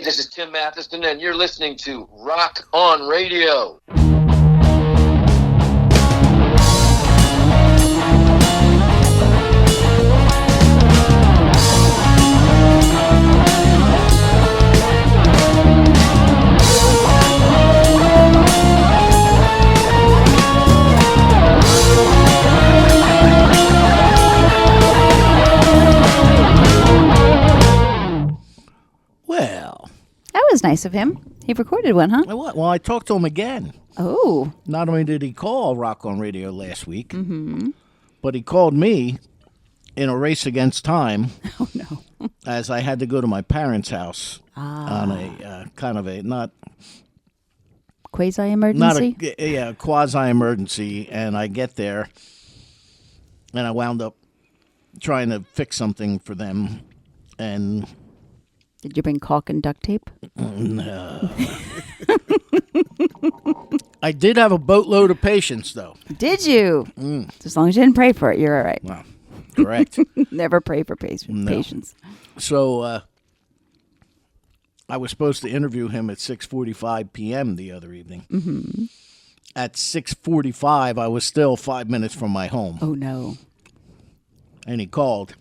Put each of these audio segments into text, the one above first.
Hey, this is Tim Matheson, and you're listening to Rock on Radio. Well, that was nice of him. He recorded one, huh? Well, I talked to him again. Oh. Not only did he call Rock on Radio last week, but he called me in a race against time. Oh, no. As I had to go to my parents' house on a kind of a not quasi-emergency? quasi-emergency. And I get there, and I wound up trying to fix something for them. And did you bring caulk and duct tape? No. I did have a boatload of patience, though. Did you? As long as you didn't pray for it, you're all right. Well, correct. Never pray for patience. So I was supposed to interview him at 6:45 p.m. the other evening. Mm-hmm. At 6:45, I was still 5 minutes from my home. Oh, no. And he called.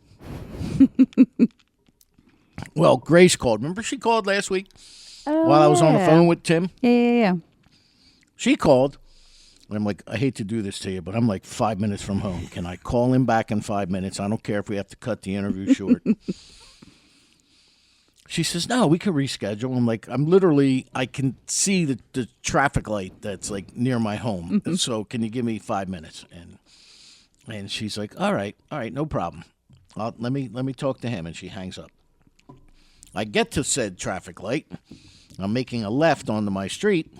Well, Grace called. Remember she called last week while I was on the phone with Tim? Yeah. She called. And I'm like, I hate to do this to you, but I'm like 5 minutes from home. Can I call him back in 5 minutes? I don't care if we have to cut the interview short. She says, no, we can reschedule. I'm like, I can see the traffic light that's like near my home. And so can you give me 5 minutes? And she's like, all right, no problem. Let me talk to him. And she hangs up. I get to said traffic light. I'm making a left onto my street.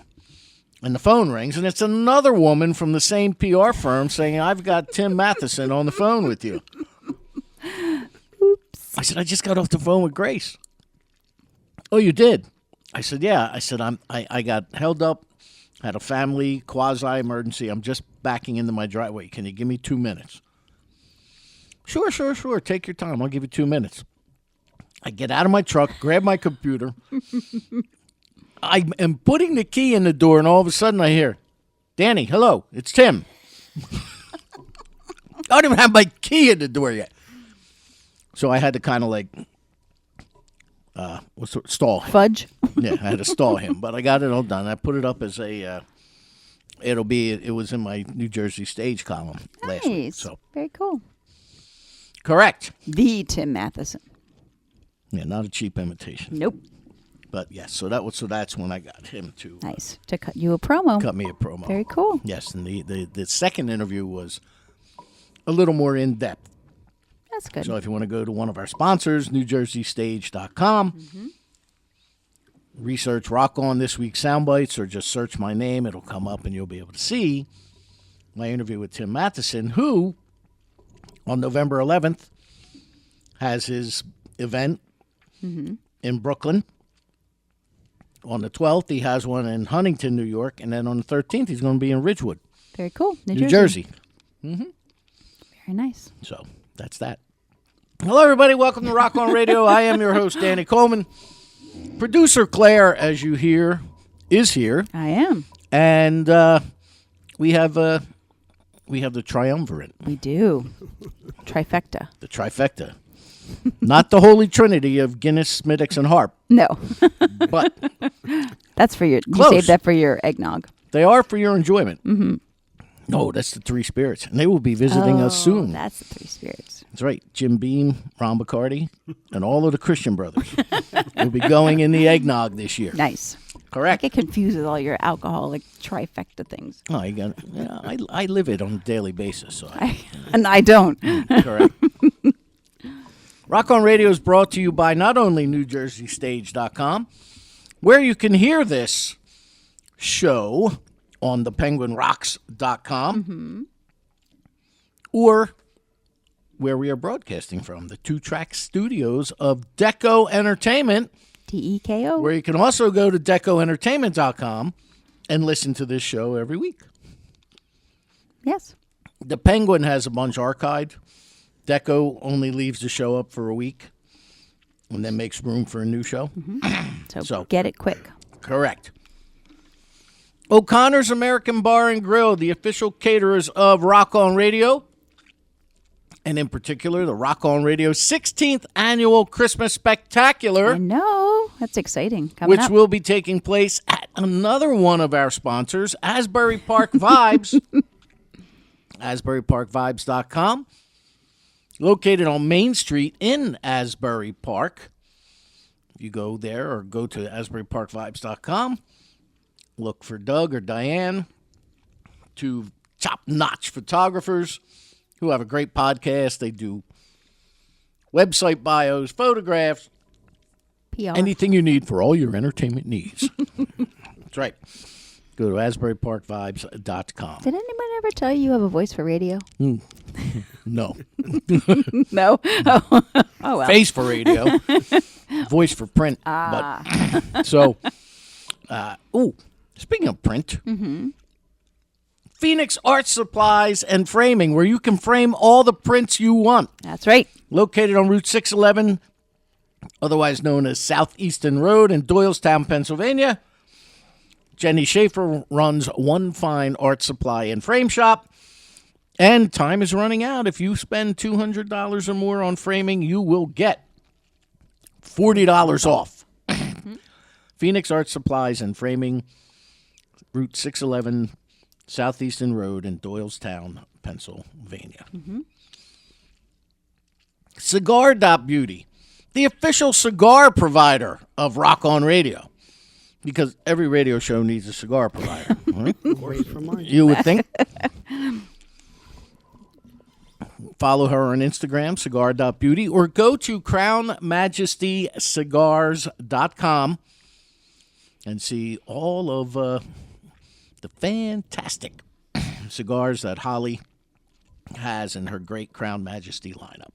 And the phone rings, and it's another woman from the same PR firm saying, I've got Tim Matheson on the phone with you. Oops. I said, I just got off the phone with Grace. Oh, you did? I said, yeah. I said, I got held up, had a family quasi-emergency. I'm just backing into my driveway. Can you give me 2 minutes? Sure. Take your time. I'll give you 2 minutes. I get out of my truck, grab my computer. I am putting the key in the door, and all of a sudden I hear, Danny, hello, it's Tim. I don't even have my key in the door yet. So I had to kind of like, stall him. Fudge? Yeah, I had to stall him, but I got it all done. I put it up as a, it was in my New Jersey stage column last week. So. Very cool. Correct. The Tim Matheson. Yeah, not a cheap imitation. Nope. But yes, so that's when I got him to to cut you a promo. Cut me a promo. Very cool. Yes, and the second interview was a little more in depth. That's good. So if you want to go to one of our sponsors, NewJerseyStage.com, research Rock On This Week's Soundbites, or just search my name, it'll come up and you'll be able to see my interview with Tim Matheson, who on November 11th has his event in Brooklyn. On the 12th, he has one in Huntington, New York. And then on the 13th, he's going to be in Ridgewood. Very cool. New Jersey. Very nice. So that's that. Hello, everybody. Welcome to Rock On Radio. I am your host, Danny Coleman. Producer Claire, as you hear, is here. I am. And we have the triumvirate. We do. Trifecta. The trifecta. Not the Holy Trinity of Guinness, Smittix, and Harp. No. But that's for your. Close. You saved that for your eggnog. They are for your enjoyment. Mm-hmm. No, that's the Three Spirits, and they will be visiting us soon. That's the Three Spirits. That's right. Jim Beam, Ron Bacardi, and all of the Christian brothers will be going in the eggnog this year. Nice. Correct. I get confused with all your alcoholic trifecta things. Oh, you got. I live it on a daily basis, so and I don't. Correct. Rock On Radio is brought to you by not only NewJerseyStage.com, where you can hear this show on thepenguinrocks.com, or where we are broadcasting from, the two-track studios of Deco Entertainment, DEKO, where you can also go to decoentertainment.com and listen to this show every week. Yes. The Penguin has a bunch archived. Deco only leaves the show up for a week. and then makes room for a new show. So get it quick. Correct. O'Connor's American Bar and Grill, the official caterers of Rock On Radio, and in particular, the Rock On Radio 16th Annual Christmas Spectacular. I know. That's exciting. Coming Which up. will be taking place at another one of our sponsors, Asbury Park Vibes. AsburyParkVibes.com. Located on Main Street in Asbury Park. You go there or go to AsburyParkVibes.com. Look for Doug or Diane, two top-notch photographers who have a great podcast. They do website bios, photographs, PR. anything you need for all your entertainment needs. That's right. Go to AsburyParkVibes.com. Did anyone ever tell you have a voice for radio? No. No. Oh well. Face for radio. Voice for print. But so, speaking of print, Phoenix Art Supplies and Framing, where you can frame all the prints you want. That's right. Located on Route 611, otherwise known as Southeastern Road in Doylestown, Pennsylvania. Jenny Schaefer runs One Fine Art Supply and Frame Shop. And time is running out. If you spend $200 or more on framing, you will get $40 off. Phoenix Art Supplies and Framing, Route 611, Southeastern Road in Doylestown, Pennsylvania. Cigar.Beauty, the official cigar provider of Rock On Radio. Because every radio show needs a cigar provider. Right? Wait for mine. You would think. Follow her on Instagram, cigar.beauty, or go to crownmajestyscigars.com and see all of the fantastic cigars that Holly has in her great Crown Majesty lineup.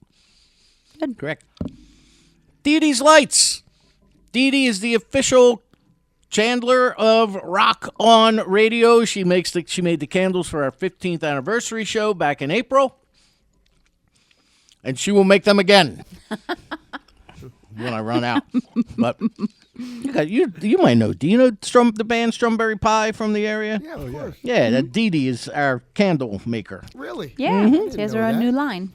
Good. Correct. Dee Dee's Lights. Dee Dee is the official chandler of Rock On Radio. She made the candles for our 15th anniversary show back in April. And she will make them again when I run out. But you might know. Do you know the band Strawberry Pie from the area? Yeah, of course. Yeah, that Dee Dee is our candle maker. Really? Yeah. She has her know own that. new line.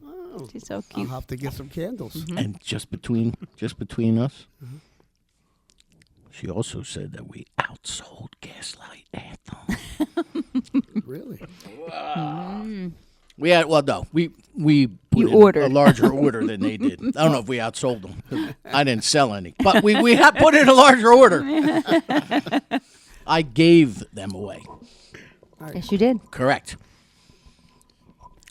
Oh, She's so I'll cute. have to get some candles. And just between us, she also said that we outsold Gaslight Anthem. Really? We had we put in ordered. a larger order than they did. I don't know if we outsold them. I didn't sell any, but we had put in a larger order. I gave them away. Yes, you did. Correct.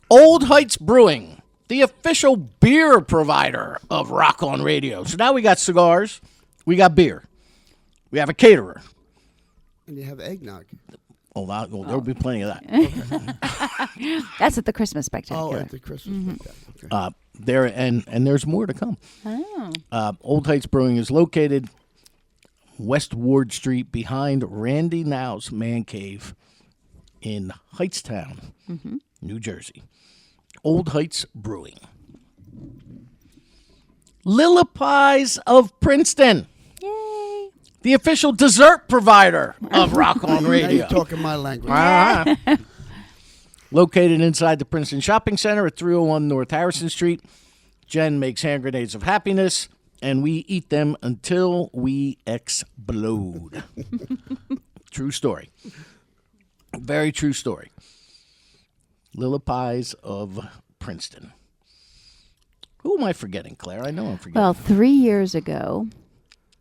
Old Heights Brewing, the official beer provider of Rock On Radio. So now we got cigars, we got beer, we have a caterer. And you have eggnog. Oh, there'll be plenty of that. That's at the Christmas Oh, Spectacular. at the Christmas. Okay. There and there's more to come. Oh. Old Heights Brewing is located West Ward Street behind Randy Now's Man Cave in Heightstown, New Jersey. Old Heights Brewing. Lillipies of Princeton, Yay. the official dessert provider of Rock On Now Radio. you're talking my language. Located inside the Princeton Shopping Center at 301 North Harrison Street. Jen makes hand grenades of happiness, and we eat them until we explode. True story. Very true story. Lillipies of Princeton. Who am I forgetting, Claire? I know I'm forgetting. Well, 3 years ago,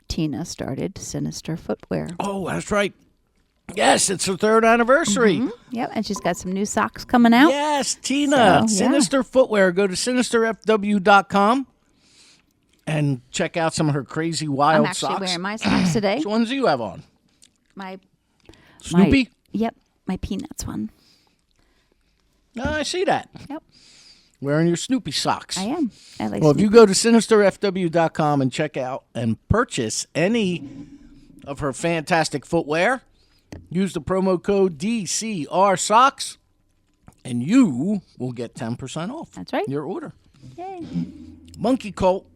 Tina started Sinister Footwear. Oh, that's right. Yes, it's her third anniversary. Yep, and she's got some new socks coming out. Yes, Tina. So, yeah. Sinister Footwear. Go to sinisterfw.com and check out some of her crazy wild I'm actually socks. wearing my socks today. Which ones do you have on? My Snoopy? Yep, my Peanuts one. Oh, I see that. Yep, Wearing your Snoopy socks. I am. I like Well, if you Snoopy. go to sinisterfw.com and check out and purchase any of her fantastic footwear, use the promo code DCR Socks, and you will get 10% off. That's right. Your order. Yay. Monkey Cult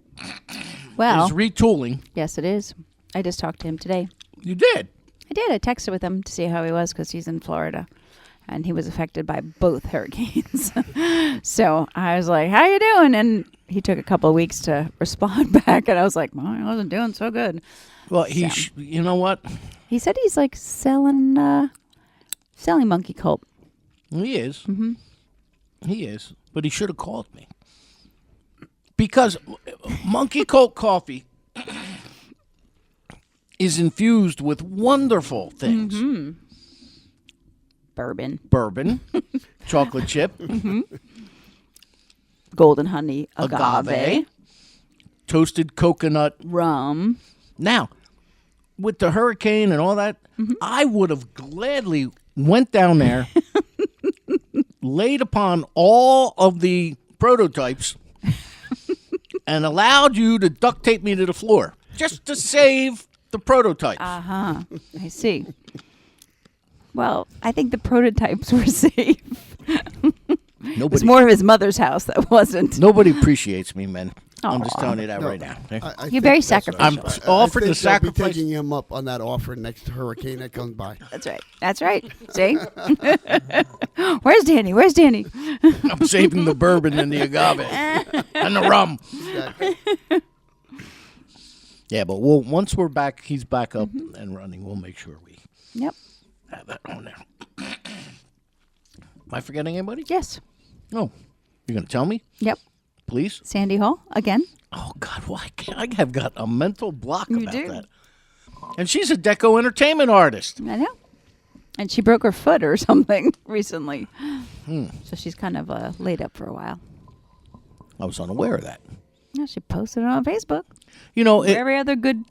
Well, is retooling. yes, it is. I just talked to him today. You did. I did. I texted with him to see how he was because he's in Florida, and he was affected by both hurricanes. So I was like, "How you doing?" And he took a couple of weeks to respond back, and I was like, "Well, I wasn't doing so good." Well, So. You know what? He said he's like selling monkey cult. He is. Mm-hmm. He is. But he should have called me. Because monkey cult coffee is infused with wonderful things. Mm-hmm. Bourbon, chocolate chip, golden honey, agave, toasted coconut. rum. Now, with the hurricane and all that, I would have gladly went down there, laid upon all of the prototypes, and allowed you to duct tape me to the floor just to save the prototypes. I see. Well, I think the prototypes were safe. It was more of his mother's house that wasn't. Nobody appreciates me, man. I'm just Aw. telling you that right now. Okay? You're very that's sacrificial. I'm offered I to think they'll be sacrifice. taking him up on that offer next hurricane that comes by. That's right. That's right. See? Where's Danny? Where's Danny? I'm saving the bourbon and the agave and the rum. Exactly. Yeah, but once we're back, he's back up and running. We'll make sure we Yep. have that on there. Am I forgetting anybody? Yes. No. You're going to tell me? Yep. Please? Sandy Hall again. Oh, God, why can't I have got a mental block You about do. that? And she's a deco entertainment artist. I know. And she broke her foot or something recently. So she's kind of laid up for a while. I was unaware of that. Yeah, she posted it on Facebook. You know, Where every other good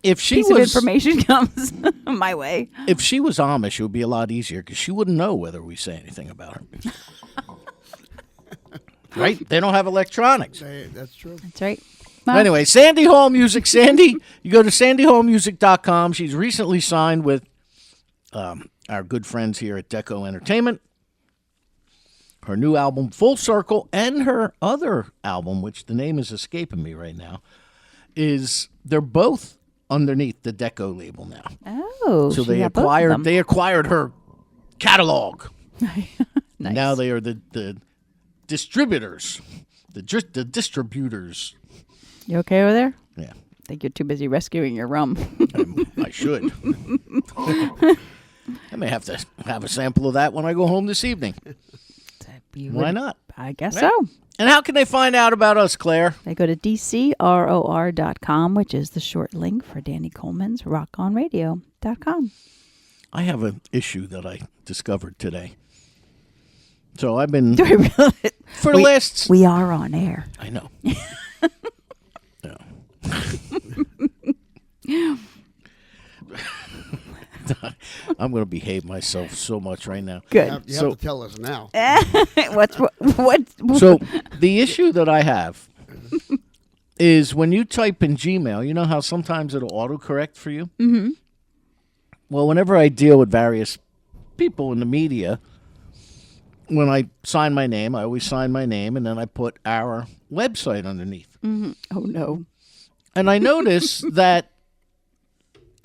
if she piece of was information comes my way. if she was Amish, it would be a lot easier because she wouldn't know whether we say anything about her. Right? They don't have electronics. That's true. That's right. Well, Anyway, Sandy Hall Music. Sandy, you go to sandyhallmusic.com. She's recently signed with our good friends here at Deco Entertainment. Her new album, Full Circle, and her other album, which the name is escaping me right now, they're both underneath the Deco label now. Oh, So she they got both of them. acquired her catalog. Nice. Now they are the distributors, the distributors. You okay over there? Yeah, I think you're too busy rescuing your rum. I should. I may have to have a sample of that when I go home this evening. Why not? I guess Yeah. so. And how can they find out about us, Claire? They go to dcror.com, which is the short link for Danny Coleman's rockonradio.com. I have an issue that I discovered today. So I've been Do I really? for the last. We are on air. I know. No. I'm going to behave myself so much right now. Good. You have to tell us now. What? So the issue that I have is when you type in Gmail, you know how sometimes it'll autocorrect for you? Mm-hmm. Well, whenever I deal with various people in the media, when I sign my name, I always sign my name, and then I put our website underneath. Oh, no. And I notice that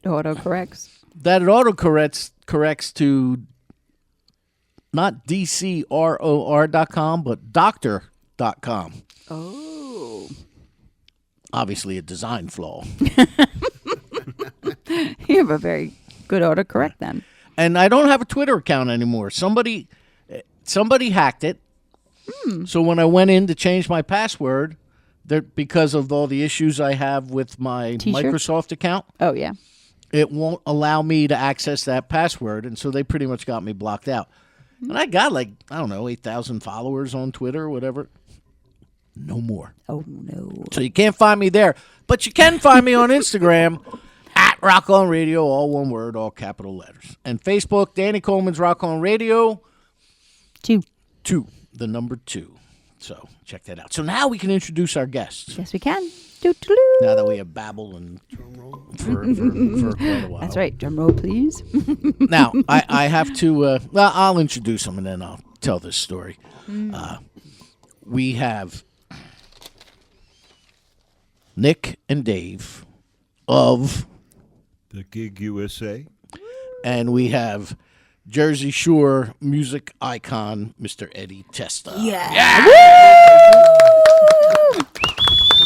Autocorrects. it autocorrects to not DCROR.com, but doctor.com. Oh. Obviously a design flaw. You have a very good autocorrect then. And I don't have a Twitter account anymore. Somebody hacked it. So when I went in to change my password, because of all the issues I have with my T-shirt? Microsoft account, Oh, yeah. it won't allow me to access that password. And so they pretty much got me blocked out. And I got 8,000 followers on Twitter or whatever. No more. Oh, no. So you can't find me there. But you can find me on Instagram at Rock On Radio, all one word, all capital letters. And Facebook, Danny Coleman's Rock On Radio. 2. 2. So check that out. So now we can introduce our guests. Yes, we can. Doo-doo-doo. Now that we have babbled and for quite a while. That's right. Drum roll, please. Now, I have to, I'll introduce them and then I'll tell this story. We have Nick and Dave of The Gig USA. and we have Jersey Shore music icon, Mr. Eddie Testa. Yeah.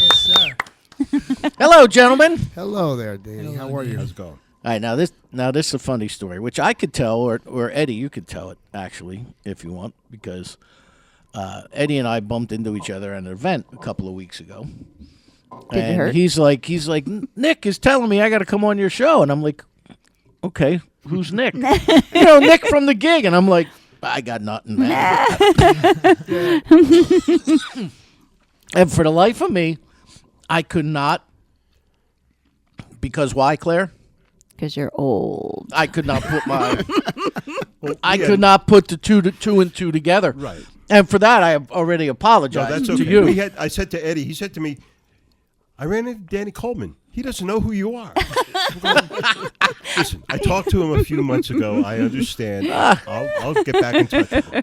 Yes, sir. Hello, gentlemen. Hello there, Danny. How are you? How's it going? All right, now this is a funny story, which I could tell, or Eddie, you could tell it actually, if you want, because Eddie and I bumped into each other at an event a couple of weeks ago. Did you And hurt? he's like, Nick is telling me I got to come on your show, and I'm like, okay, who's Nick? Nick from the Gig, and I'm like, I got nothing, man. And for the life of me, I could not. Because why, Claire? Because you're old. I could not put my. I could not put the two and two together. Right. And for that, I have already No, apologized that's to okay. you. I said to Eddie, he said to me, I ran into Danny Coleman. He doesn't know who you are. I'm going, listen, I talked to him a few months ago. I understand. I'll get back in touch with him.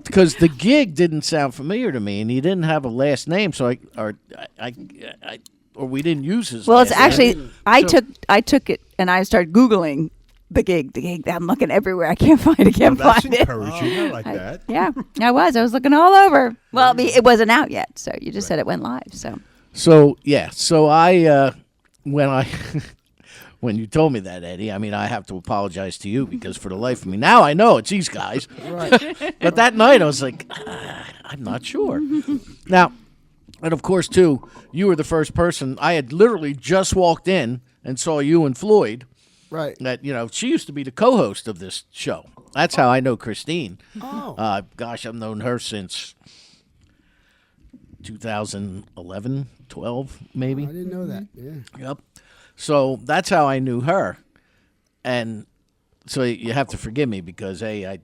Because the Gig didn't sound familiar to me, and he didn't have a last name, so or we didn't use his. Well, it's last name. actually I took it and I started Googling the gig. I'm looking everywhere. I can't find it. Can't That's find it. encouraging. I like that. Yeah, I was looking all over. Well, it wasn't out yet, so you just said it went live. So So I when you told me that, Eddie, I mean, I have to apologize to you because for the life of me, now I know it's these guys. Right. But that night I was like, I'm not sure. Now, and of course, too, you were the first person. I had literally just walked in and saw you and Floyd. Right. That, she used to be the co-host of this show. That's how I know Christine. Oh. Gosh, I've known her since 2011, 12, maybe. I didn't know that. Yeah. Yep. So that's how I knew her. And so you have to forgive me because, A, I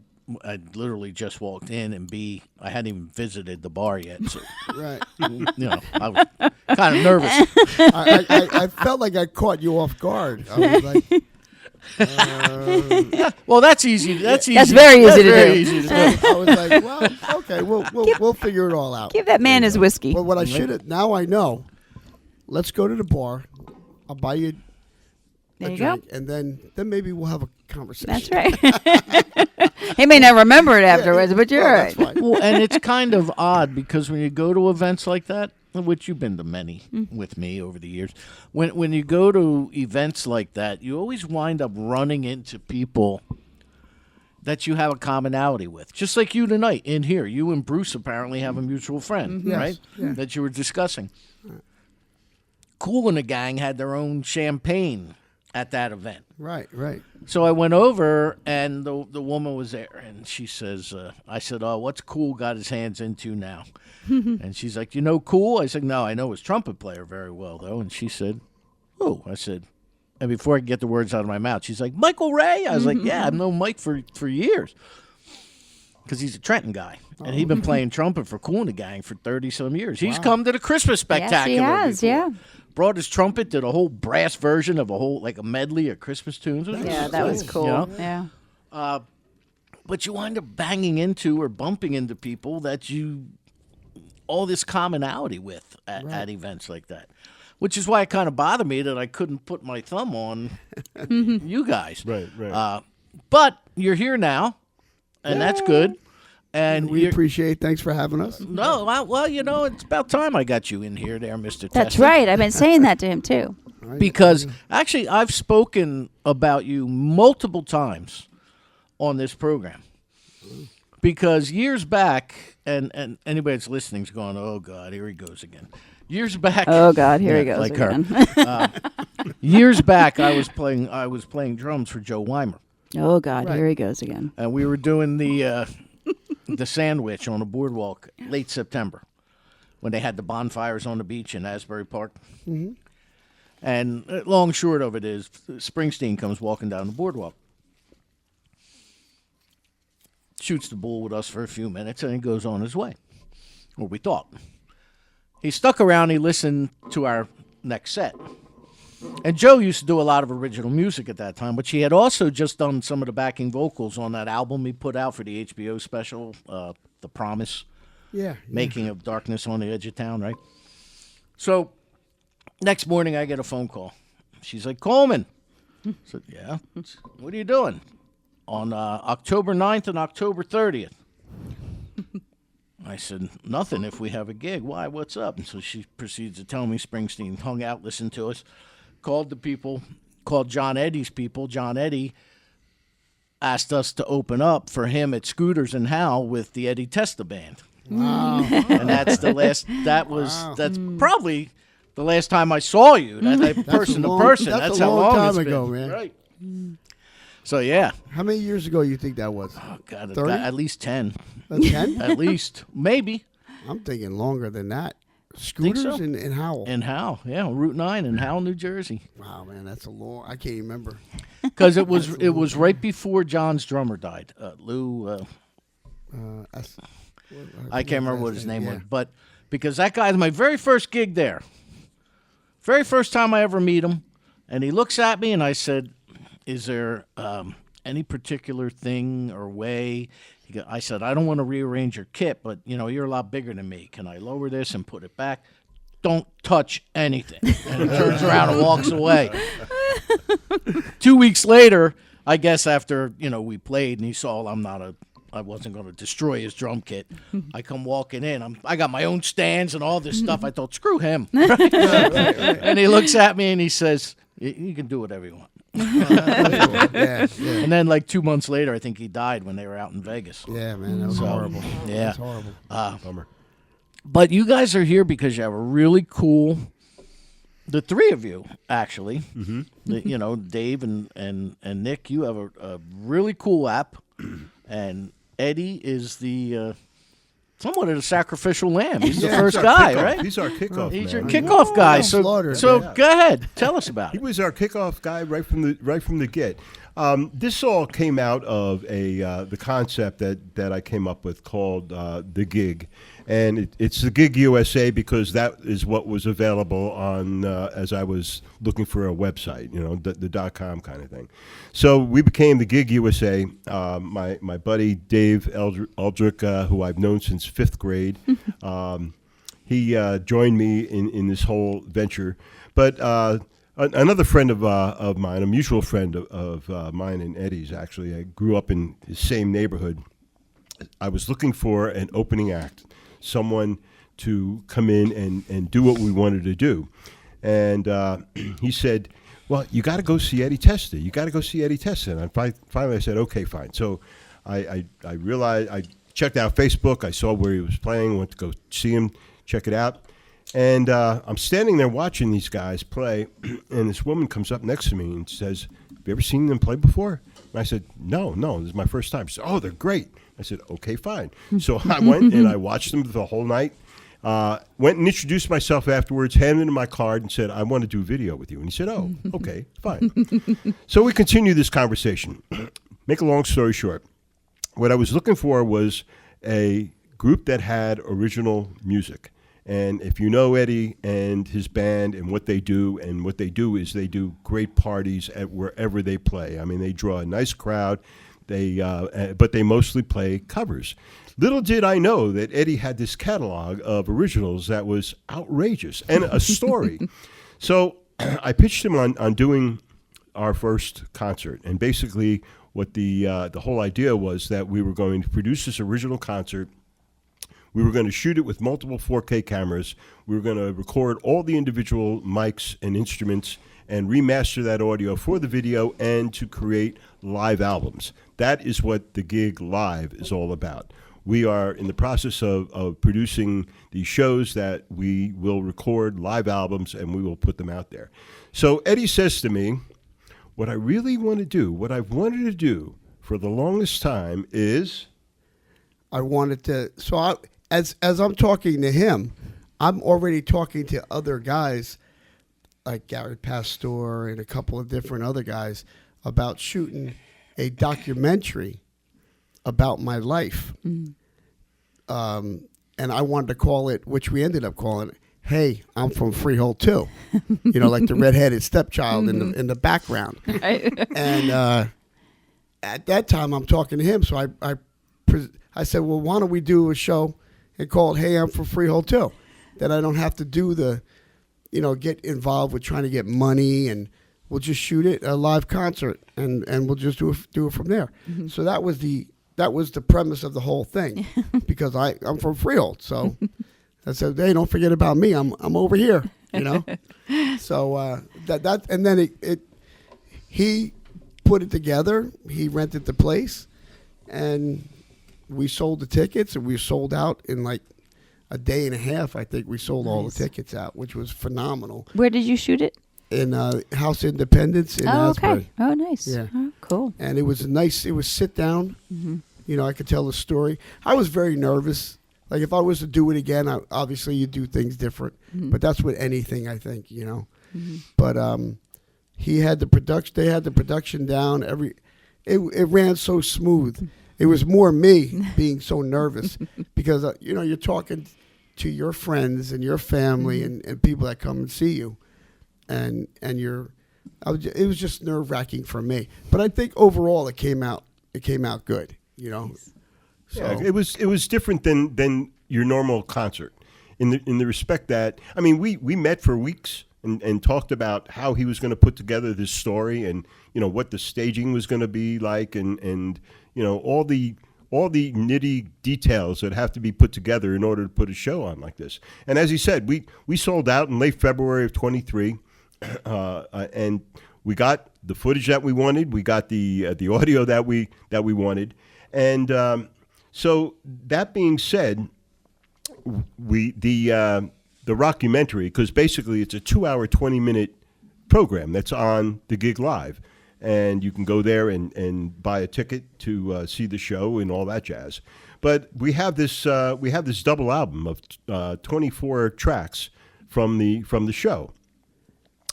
literally just walked in, and B, I hadn't even visited the bar yet. So, Right. I was kind of nervous. I felt like I caught you off guard. I was like, Well, that's easy. That's easy. That's very easy to do. Easy to do. I was like, well, okay, we'll figure it all out. give that man his whiskey. Well, what I should have, now I know. Let's go to the bar. I'll buy you There a you go. drink, and then maybe we'll have a conversation. That's right. He may not remember it afterwards, but you're Well, right. that's fine. Well, and it's kind of odd because when you go to events like that, which you've been to many with me over the years, when you go to events like that, you always wind up running into people that you have a commonality with. Just like you tonight in here. You and Bruce apparently have a mutual friend, Yes, right? yeah. That you were discussing. Cool and the gang had their own champagne at that event. Right, right. So I went over, and the woman was there, and she says, I said, oh, what's Cool got his hands into now? And she's like, Cool? I said, no, I know his trumpet player very well, though. And she said, oh. I said, and before I could get the words out of my mouth, she's like, Michael Ray? I was like, yeah, I've known Mike for years. Because he's a Trenton guy. And he's been playing trumpet for Cool and the Gang for 30-some years. He's come to the Christmas Spectacular Yes, he has, before. Brought his trumpet, did a whole brass version of a medley of Christmas tunes. Yeah, that was cool. You know? Yeah. But you wind up banging into or bumping into people that all this commonality with at events like that. Which is why it kind of bothered me that I couldn't put my thumb on you guys. Right, right. But you're here now, and that's good. And We appreciate. Thanks for having us. No, well, it's about time I got you in here there, Mr. That's Testa. right. I've been saying that to him, too. Because actually, I've spoken about you multiple times on this program. Because years back, and anybody that's listening is going, oh, God, here he goes again. Years back. Oh, God, here he Yeah, goes like again. her. Years back, I was playing drums for Joe Weimer. Oh, God, here he goes again. And we were doing the sandwich on the boardwalk late September when they had the bonfires on the beach in Asbury Park. Mm-hmm. And long short of it is Springsteen comes walking down the boardwalk. Shoots the bull with us for a few minutes and he goes on his way. Or we thought. He stuck around, he listened to our next set. And Joe used to do a lot of original music at that time, but she had also just done some of the backing vocals on that album he put out for the HBO special, The Promise, Yeah. Making of Darkness on the Edge of Town, right? So Next morning, I get a phone call. She's like, Coleman. I said, yeah. What are you doing? On October 9th and October 30th. I said, nothing if we have a gig. Why? What's up? And so she proceeds to tell me Springsteen hung out, listened to us, called the people, called John Eddy's people. John Eddy asked us to open up for him at Scooters and Hal with the Eddie Testa band. Wow. And that's the last, that's probably the last time I saw you, that person to person. That's how a long long time it's ago, been. man. Right. So, yeah. How many years ago you think that was? Oh, God, 30? at least 10. 10? At least. Maybe. I'm thinking longer than that. Scooters so? in Howell. In Howell, yeah, Route 9 in Howell, New Jersey. Wow, man, that's a long. I can't remember. Because it was right before John's drummer died. Lou. I can't remember what his name was, but because that guy, my very first gig there, very first time I ever meet him, and he looks at me and I said, "Is there any particular thing or way?" I said, "I don't want to rearrange your kit, but you're a lot bigger than me. Can I lower this and put it back?" Don't touch anything. And he turns around and walks away. 2 weeks later, I guess after, we played and he saw I wasn't going to destroy his drum kit. I come walking in. I got my own stands and all this stuff. I thought, screw him. Right? And he looks at me and he says, you can do whatever you want. Yeah. And then 2 months later, I think he died when they were out in Vegas. Yeah, man, that was horrible. Yeah. That's horrible. Bummer. But you guys are here because you have a really cool, the three of you, actually, Dave and Nick, you have a really cool app, and Eddie is the somewhat of the sacrificial lamb. He's the first guy, right? He's our kickoff. He's man. your kickoff guy. So Slaughtered, go ahead, tell us about He it. was our kickoff guy right from the get. This all came out of the concept that I came up with called the Gig, and it's the Gig USA because that is what was available on as I was looking for a website, the .com kind of thing. So we became the Gig USA. My buddy Dave Eldrick, who I've known since 5th grade, he joined me in this whole venture, but. Another friend of mine, a mutual friend of mine and Eddie's, actually, I grew up in the same neighborhood. I was looking for an opening act, someone to come in and do what we wanted to do. And he said, well, you got to go see Eddie Testa. You got to go see Eddie Testa. And finally I said, okay, fine. So I realized, I checked out Facebook. I saw where he was playing, went to go see him, check it out. And I'm standing there watching these guys play, and this woman comes up next to me and says, have you ever seen them play before? And I said, no, this is my first time. She said, oh, they're great. I said, okay, fine. So I went and I watched them the whole night, went and introduced myself afterwards, handed him my card and said, I want to do video with you. And he said, oh, okay, fine. So we continued this conversation. Make a long story short, what I was looking for was a group that had original music. And if you know Eddie and his band and what they do is they do great parties at wherever they play. I mean, they draw a nice crowd, but they mostly play covers. Little did I know that Eddie had this catalog of originals that was outrageous and a story. So I pitched him on doing our first concert. And basically what the whole idea was that we were going to produce this original concert. We were going to shoot it with multiple 4K cameras. We were going to record all the individual mics and instruments and remaster that audio for the video and to create live albums. That is what the Gig Live is all about. We are in the process of producing these shows that we will record live albums and we will put them out there. So Eddie says to me, what I really want to do, what I've wanted to do for the longest time is... I wanted to... So as I'm talking to him, I'm already talking to other guys like Gary Pastor and a couple of different other guys about shooting a documentary about my life. And I wanted to call it, which we ended up calling it, Hey, I'm from Freehold too. Like the redheaded stepchild in the background. And at that time, I'm talking to him, so I said, well, why don't we do a show and call it Hey, I'm from Freehold too? That I don't have to do the get involved with trying to get money, and we'll just shoot it a live concert, and we'll just do it from there. Mm-hmm. So that was the premise of the whole thing, because I'm from Freehold, so I said, hey, don't forget about me. I'm over here, So that and then he put it together. He rented the place, and we sold the tickets, and we sold out in like a day and a half. I think we sold all the tickets out, which was phenomenal. Where did you shoot it? In House Independence in Asbury. Okay. Oh, nice. Yeah. Oh, cool. And it was nice. It was sit down. Mm-hmm. I could tell the story. I was very nervous. Like if I was to do it again, obviously you do things different. Mm-hmm. But that's with anything, I think. Mm-hmm. But he had the production. They had the production down. It ran so smooth. It was more me being so nervous because you're talking to your friends and your family and people that come and see you, and it was just nerve-wracking for me. But I think overall it came out good. So Yeah, it was different than your normal concert, in the respect that we met for weeks and talked about how he was going to put together this story and what the staging was going to be like and all the nitty details that have to be put together in order to put a show on like this. And as he said, we sold out in late February of 23, and we got the footage that we wanted. We got the audio that we wanted, and so that being said, the rockumentary, because basically it's a 2-hour, 20-minute program that's on the Gig Live. And you can go there and buy a ticket to see the show and all that jazz. But we have this double album of 24 tracks from the show.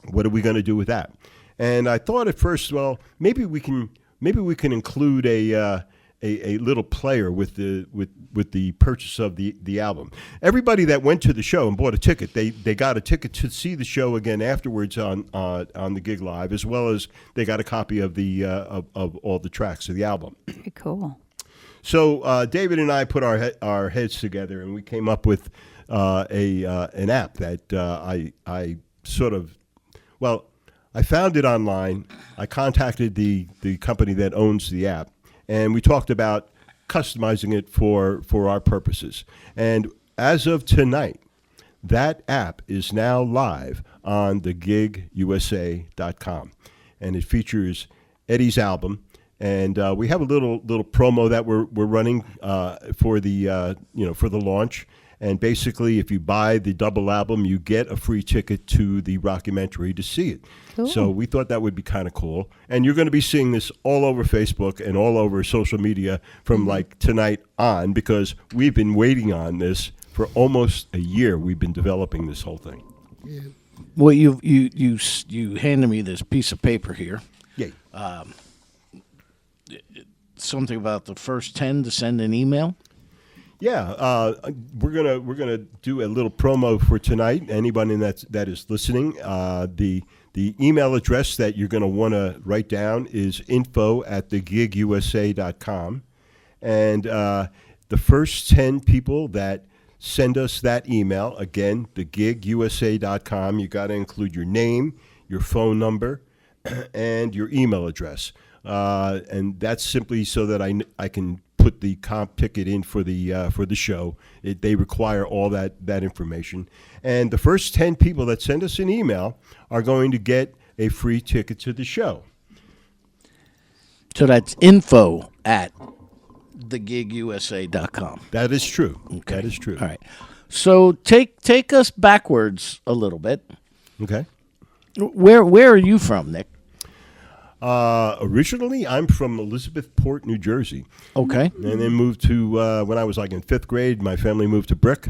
What are we going to do with that? And I thought at first, well, maybe we can include a little player with the purchase of the album. Everybody that went to the show and bought a ticket, they got a ticket to see the show again afterwards on the Gig Live, as well as they got a copy of the of all the tracks of the album. Very cool. So David and I put our heads together, and we came up with an app that I found it online. I contacted the company that owns the app, and we talked about customizing it for our purposes. And as of tonight, that app is now live on thegigusa.com, and it features Eddie's album. And we have a little promo that we're running for the launch. And basically, if you buy the double album, you get a free ticket to the rockumentary to see it. Cool. So we thought that would be kind of cool. And you're going to be seeing this all over Facebook and all over social media from like tonight on, because we've been waiting on this for almost a year. We've been developing this whole thing. yeah. Well, you handed me this piece of paper here. Yay. Something about the first 10 to send an email. Yeah, we're gonna do a little promo for tonight. Anybody that is listening, the email address that you're going to want to write down is info@thegigusa.com, and the first 10 people that send us that email, again, thegigusa.com. You got to include your name, your phone number, and your email address, and that's simply so that I can put the comp ticket in for the show. They require all that information. And the first 10 people that send us an email are going to get a free ticket to the show. So that's info@thegigusa.com. That is true. Okay. That is true. All right. So take us backwards a little bit. Okay. Where are you from, Nick? Originally, I'm from Elizabethport, New Jersey. Okay. And then moved to, when I was like in 5th grade, my family moved to Brick.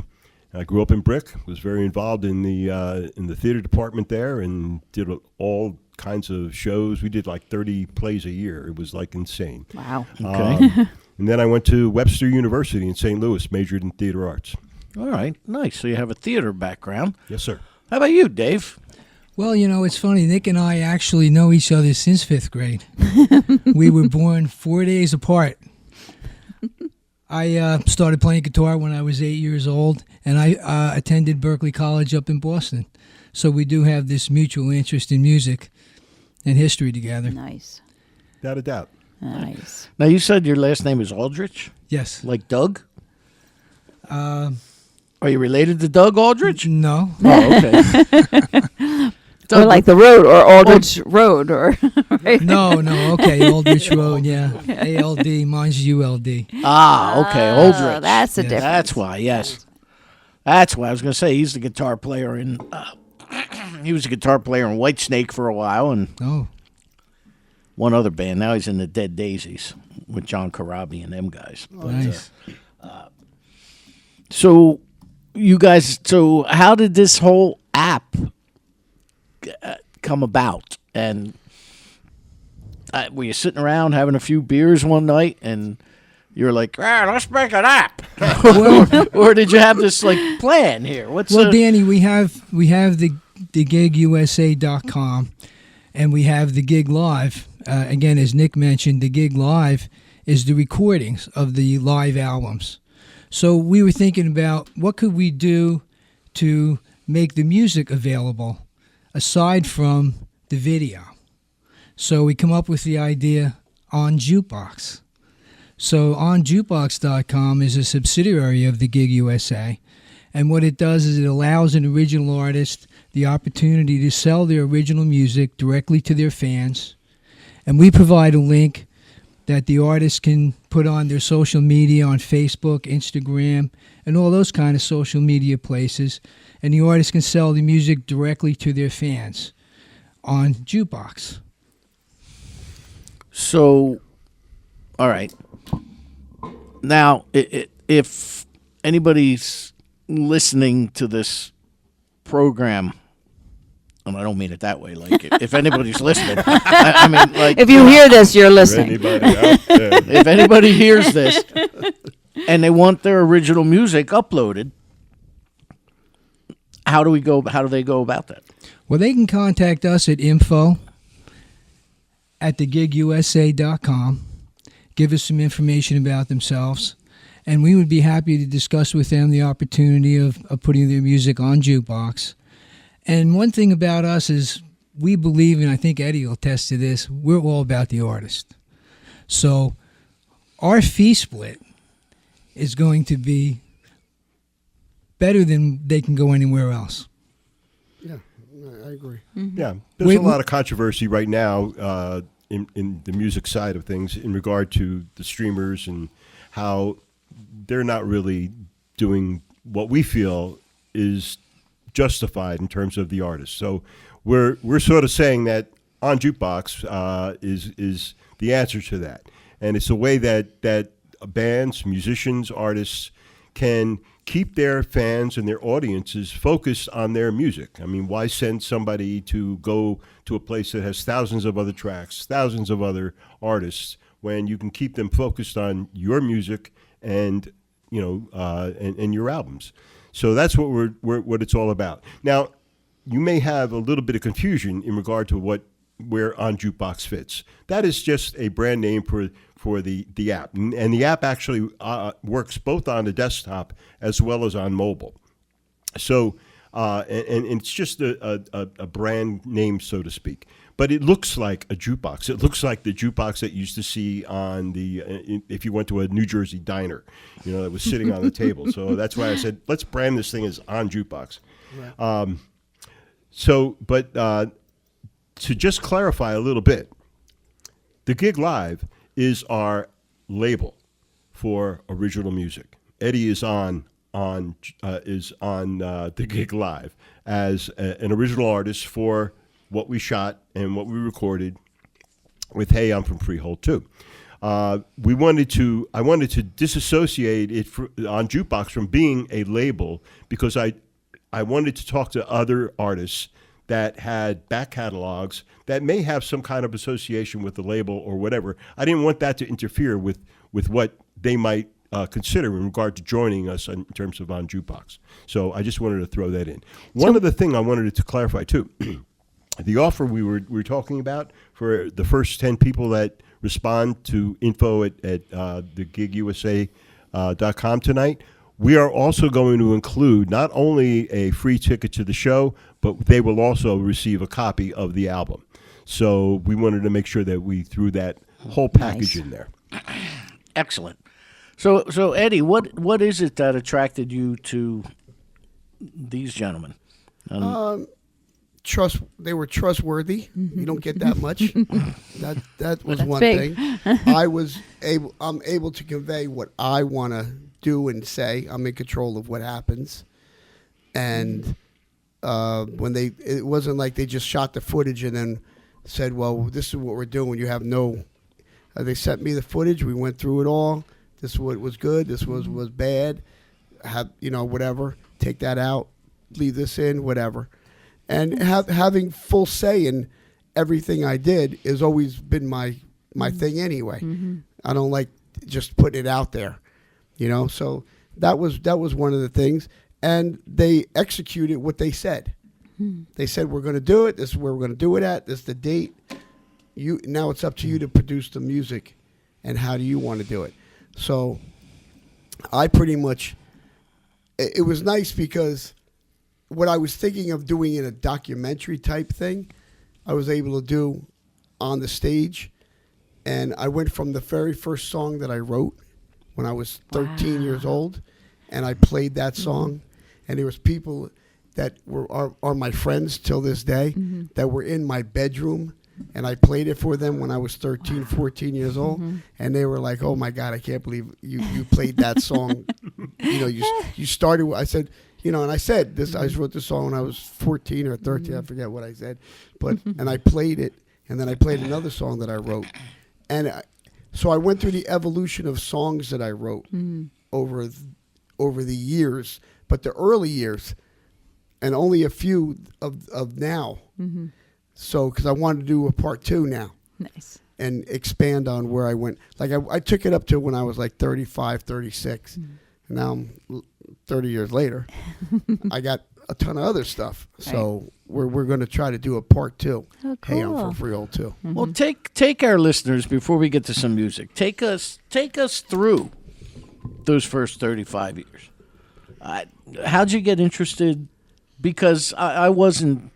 I grew up in Brick, was very involved in the theater department there, and did all kinds of shows. We did like 30 plays a year. It was like insane. Wow. Okay. And then I went to Webster University in St. Louis, majored in theater arts. All right. Nice. So you have a theater background. Yes, sir. How about you, Dave? Well, it's funny. Nick and I actually know each other since 5th grade. We were born 4 days apart. I started playing guitar when I was 8 years old, and I attended Berklee College up in Boston. So we do have this mutual interest in music and history together. Nice. Without a doubt. Nice. Now, you said your last name is Aldrich? Yes. Like Doug? Are you related to Doug Aldrich? No. Oh, okay. Or like the road, or Aldrich Road, or right? No. Okay. Aldrich Road. Yeah. ALD. Mine's ULD. Ah, okay. Aldrich. That's the Yes. difference. That's why, yes. That's why I was going to say he's the guitar player in. He was a guitar player in Whitesnake for a while and Oh. one other band. Now he's in the Dead Daisies with John Corabi and them guys. Nice. So, you guys, so how did this whole app come about? And were you sitting around having a few beers one night and you're like, let's make an app? or did you have this like plan here? Well, Danny, we have the gigusa.com and we have the Gig Live. Again, as Nick mentioned, the Gig Live is the recordings of the live albums. So we were thinking about what could we do to make the music available aside from the video. So we come up with the idea On Jukebox. So OnJukebox.com is a subsidiary of the Gig USA. And what it does is it allows an original artist the opportunity to sell their original music directly to their fans. And we provide a link that the artist can put on their social media on Facebook, Instagram, and all those kind of social media places. And the artist can sell the music directly to their fans on Jukebox. So, all right. Now, if anybody's listening to this program, and I don't mean it that way, like if anybody's listening, I mean, like If you hear this, you're For listening. anybody out there. if anybody hears this and they want their original music uploaded, how do they go about that? Well, they can contact us at info@thegigusa.com, give us some information about themselves, and we would be happy to discuss with them the opportunity of putting their music on Jukebox. And one thing about us is we believe, and I think Eddie will attest to this, we're all about the artist. So our fee split is going to be better than they can go anywhere else. Yeah, I agree. Yeah, there's We- a lot of controversy right now in the music side of things in regard to the streamers and how they're not really doing what we feel is justified in terms of the artist. So we're sort of saying that On Jukebox is the answer to that, and it's a way that bands, musicians, artists can keep their fans and their audiences focused on their music. I mean, why send somebody to go to a place that has thousands of other tracks, thousands of other artists, when you can keep them focused on your music and and your albums. So that's what what it's all about. Now, you may have a little bit of confusion in regard to where On Jukebox fits. That is just a brand name for the app, and the app actually works both on the desktop as well as on mobile. So, and it's just a brand name, so to speak. But it looks like a jukebox. It looks like the jukebox that you used to see on if you went to a New Jersey diner, that was sitting on the table. So that's why I said, let's brand this thing as On Jukebox. Right. To just clarify a little bit, the Gig Live is our label for original music. Eddie is on the Gig Live as an original artist for what we shot and what we recorded with Hey, I'm from Freehold too. I wanted to disassociate it On Jukebox from being a label because I wanted to talk to other artists that had back catalogs that may have some kind of association with the label or whatever. I didn't want that to interfere with what they might consider in regard to joining us in terms of On Jukebox. So I just wanted to throw that in. One other thing I wanted to clarify too. The offer we were talking about for the first 10 people that respond to info at thegigusa.com tonight, we are also going to include not only a free ticket to the show, but they will also receive a copy of the album. So we wanted to make sure that we threw that whole package in there. Excellent. So Eddie, what is it that attracted you to these gentlemen? They were trustworthy. You don't get that much. That was That's one big. thing. I'm able to convey what I want to do and say. I'm in control of what happens. And it wasn't like they just shot the footage and then said, "Well, this is what we're doing." You have no. They sent me the footage. We went through it all. This is what was good. This was bad. Whatever. Take that out. Leave this in. Whatever. And having full say in everything I did has always been my thing anyway. Mm-hmm. I don't like just putting it out there, So that was one of the things. And they executed what they said. Mm-hmm. They said, we're going to do it. This is where we're going to do it at. This is the date. Now it's up to you to produce the music and how do you want to do it. So I pretty much, it was nice because what I was thinking of doing in a documentary type thing, I was able to do on the stage. And I went from the very first song that I wrote when I was 13 years old, and I played that song. And there was people that are my friends till this day that were in my bedroom, and I played it for them when I was 13, 14 years old. And they were like, "Oh my God, I can't believe you played that song." You started, I said, and I said this. I wrote this song when I was 14 or 13. I forget what I said, and I played it, and then I played another song that I wrote, and so I went through the evolution of songs that I wrote over the years, but the early years, and only a few of now. So because I wanted to do a part 2 now, Nice. and expand on where I went. Like I took it up to when I was like 35, 36. Now I'm 30 years later. I got a ton of other stuff. So we're going to try to do a part 2. Oh, Hey, I'm cool. for Real too. Well, take our listeners before we get to some music. Take us through those first 35 years. How'd you get interested? Because I wasn't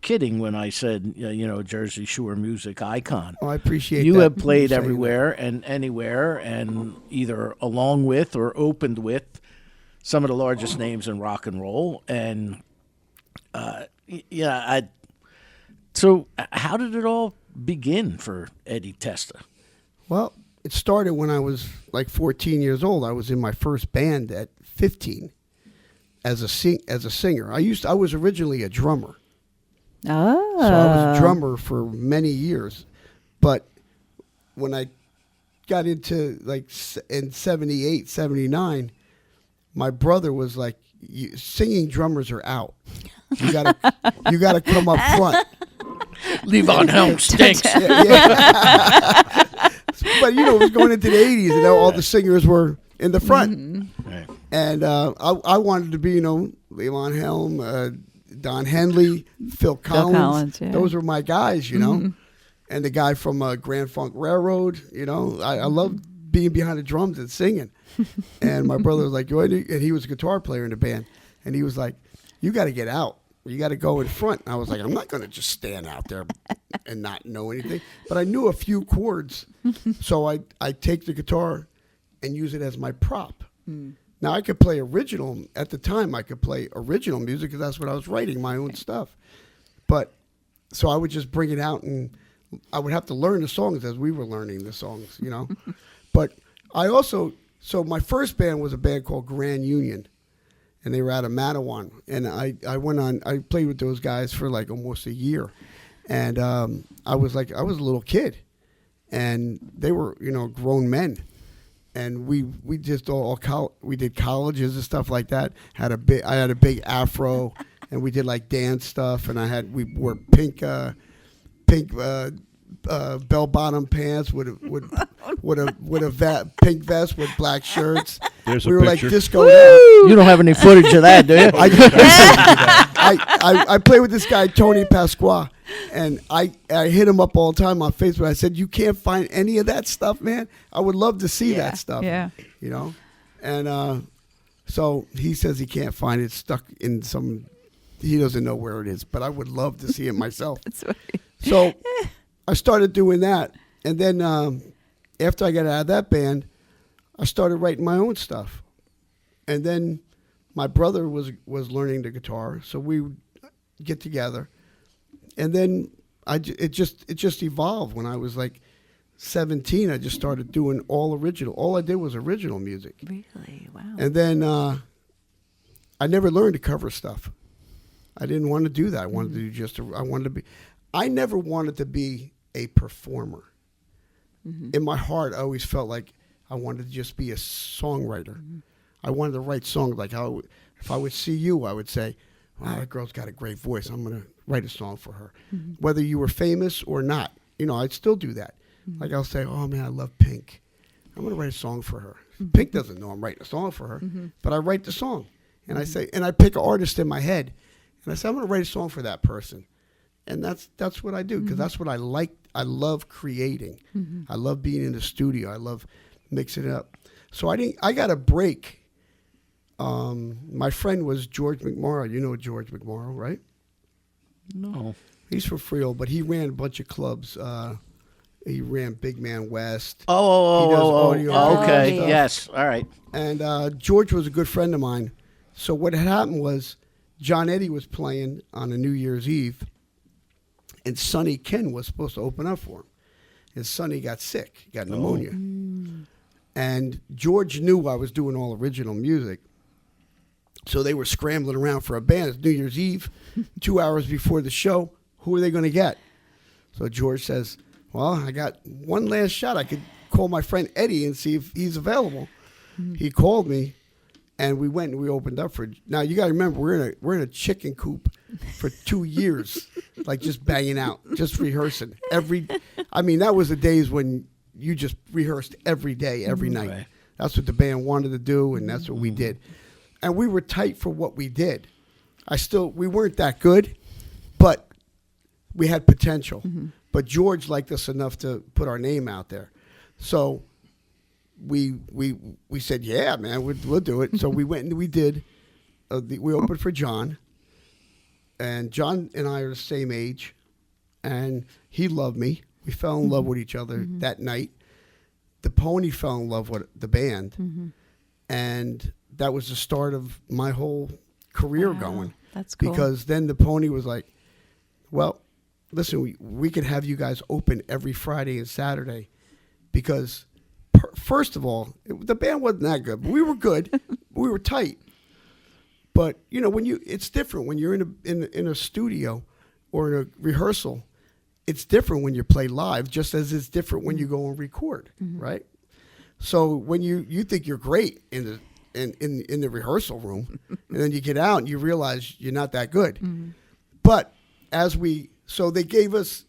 kidding when I said, Jersey Shore music icon. Oh, I appreciate You that. have played saying everywhere and anywhere, and either along with or opened with some of the largest names in rock and roll. And so how did it all begin for Eddie Testa? that. Well, it started when I was like 14 years old. I was in my first band at 15 as a singer. I was originally a drummer. Oh. So I was a drummer for many years. But when I got into in 78, 79, my brother was like, singing drummers are out. You gotta come up front. Levon Helm stinks. Yeah. But it was going into the 80s, and all the singers were in the front. Right. And I wanted to be, Levon Helm, Don Henley, Phil Collins. Yeah. Those were my guys, And the guy from Grand Funk Railroad, I loved being behind the drums and singing. And my brother was like, and he was a guitar player in the band. And he was like, you got to get out. You got to go in front. And I was like, I'm not going to just stand out there and not know anything. But I knew a few chords. So I take the guitar and use it as my prop. Now, I could play original. At the time, I could play original music because that's what I was writing, my own stuff. But so I would just bring it out, and I would have to learn the songs as we were learning the songs, But I also, so my first band was a band called Grand Union, and they were out of Mattawan. And I played with those guys for like almost a year. And I was a little kid, and they were, grown men. And we just we did colleges and stuff like that. I had a big afro, and we did like dance stuff. And we wore pink bell bottom pants with a pink vest with black shirts. There's we a were picture. like disco. You don't have any footage of that, do you? I play with this guy Tony Pasqua, and I hit him up all the time on Facebook. I said, you can't find any of that stuff, man. I would love to see that stuff. Yeah. And So he says he can't find it. It's stuck in some. He doesn't know where it is, but I would love to see it myself. That's funny. So I started doing that, and then after I got out of that band, I started writing my own stuff, and then my brother was learning the guitar, so we would get together, and then it just evolved. When I was like 17, I just started doing all original. All I did was original music. Really? Wow. And then I never learned to cover stuff. I didn't want to do that. I wanted to do I never wanted to be a performer. In my heart, I always felt like I wanted to just be a songwriter. I wanted to write songs. Like if I would see you, I would say, wow, that girl's got a great voice. I'm going to write a song for her. Whether you were famous or not, I'd still do that. Like I'll say, oh man, I love Pink. I'm going to write a song for her. Pink doesn't know I'm writing a song for her, but I write the song. And I say, and I pick an artist in my head, and I say, I'm going to write a song for that person. And that's what I do, because that's what I like. I love creating. I love being in the studio. I love mixing it up. So I got a break. My friend was George McMorrow. You know George McMorrow, right? No. He's from Freehold, but he ran a bunch of clubs. He ran Big Man West. Oh, audio okay. stuff. Yes. All right. And George was a good friend of mine. So what had happened was John Eddie was playing on a New Year's Eve, and Sonny Ken was supposed to open up for him. And Sonny got sick. He got pneumonia. And George knew I was doing all original music. So they were scrambling around for a band. It's New Year's Eve, 2 hours before the show. Who are they going to get? So George says, well, I got one last shot. I could call my friend Eddie and see if he's available. He called me, and we went and we opened up for. Now you got to remember, we're in a chicken coop for 2 years, like just banging out, just rehearsing that was the days when you just rehearsed every day, every night. Right. That's what the band wanted to do, and that's what we did. And we were tight for what we did. We weren't that good, but we had potential. But George liked us enough to put our name out there. So we said, yeah, man, we'll do it. So we went and we did. We opened for John. And John and I are the same age. And he loved me. We fell in love with each other that night. The Pony fell in love with the band. And that was the start of my whole career going. That's cool. Because then the Pony was like, well, listen, we could have you guys open every Friday and Saturday, because first of all, the band wasn't that good, but we were good. We were tight. But it's different when you're in a studio or in a rehearsal. It's different when you play live, just as it's different when you go and record, right? So when you think you're great in the rehearsal room, and then you get out and you realize you're not that good. But so they gave us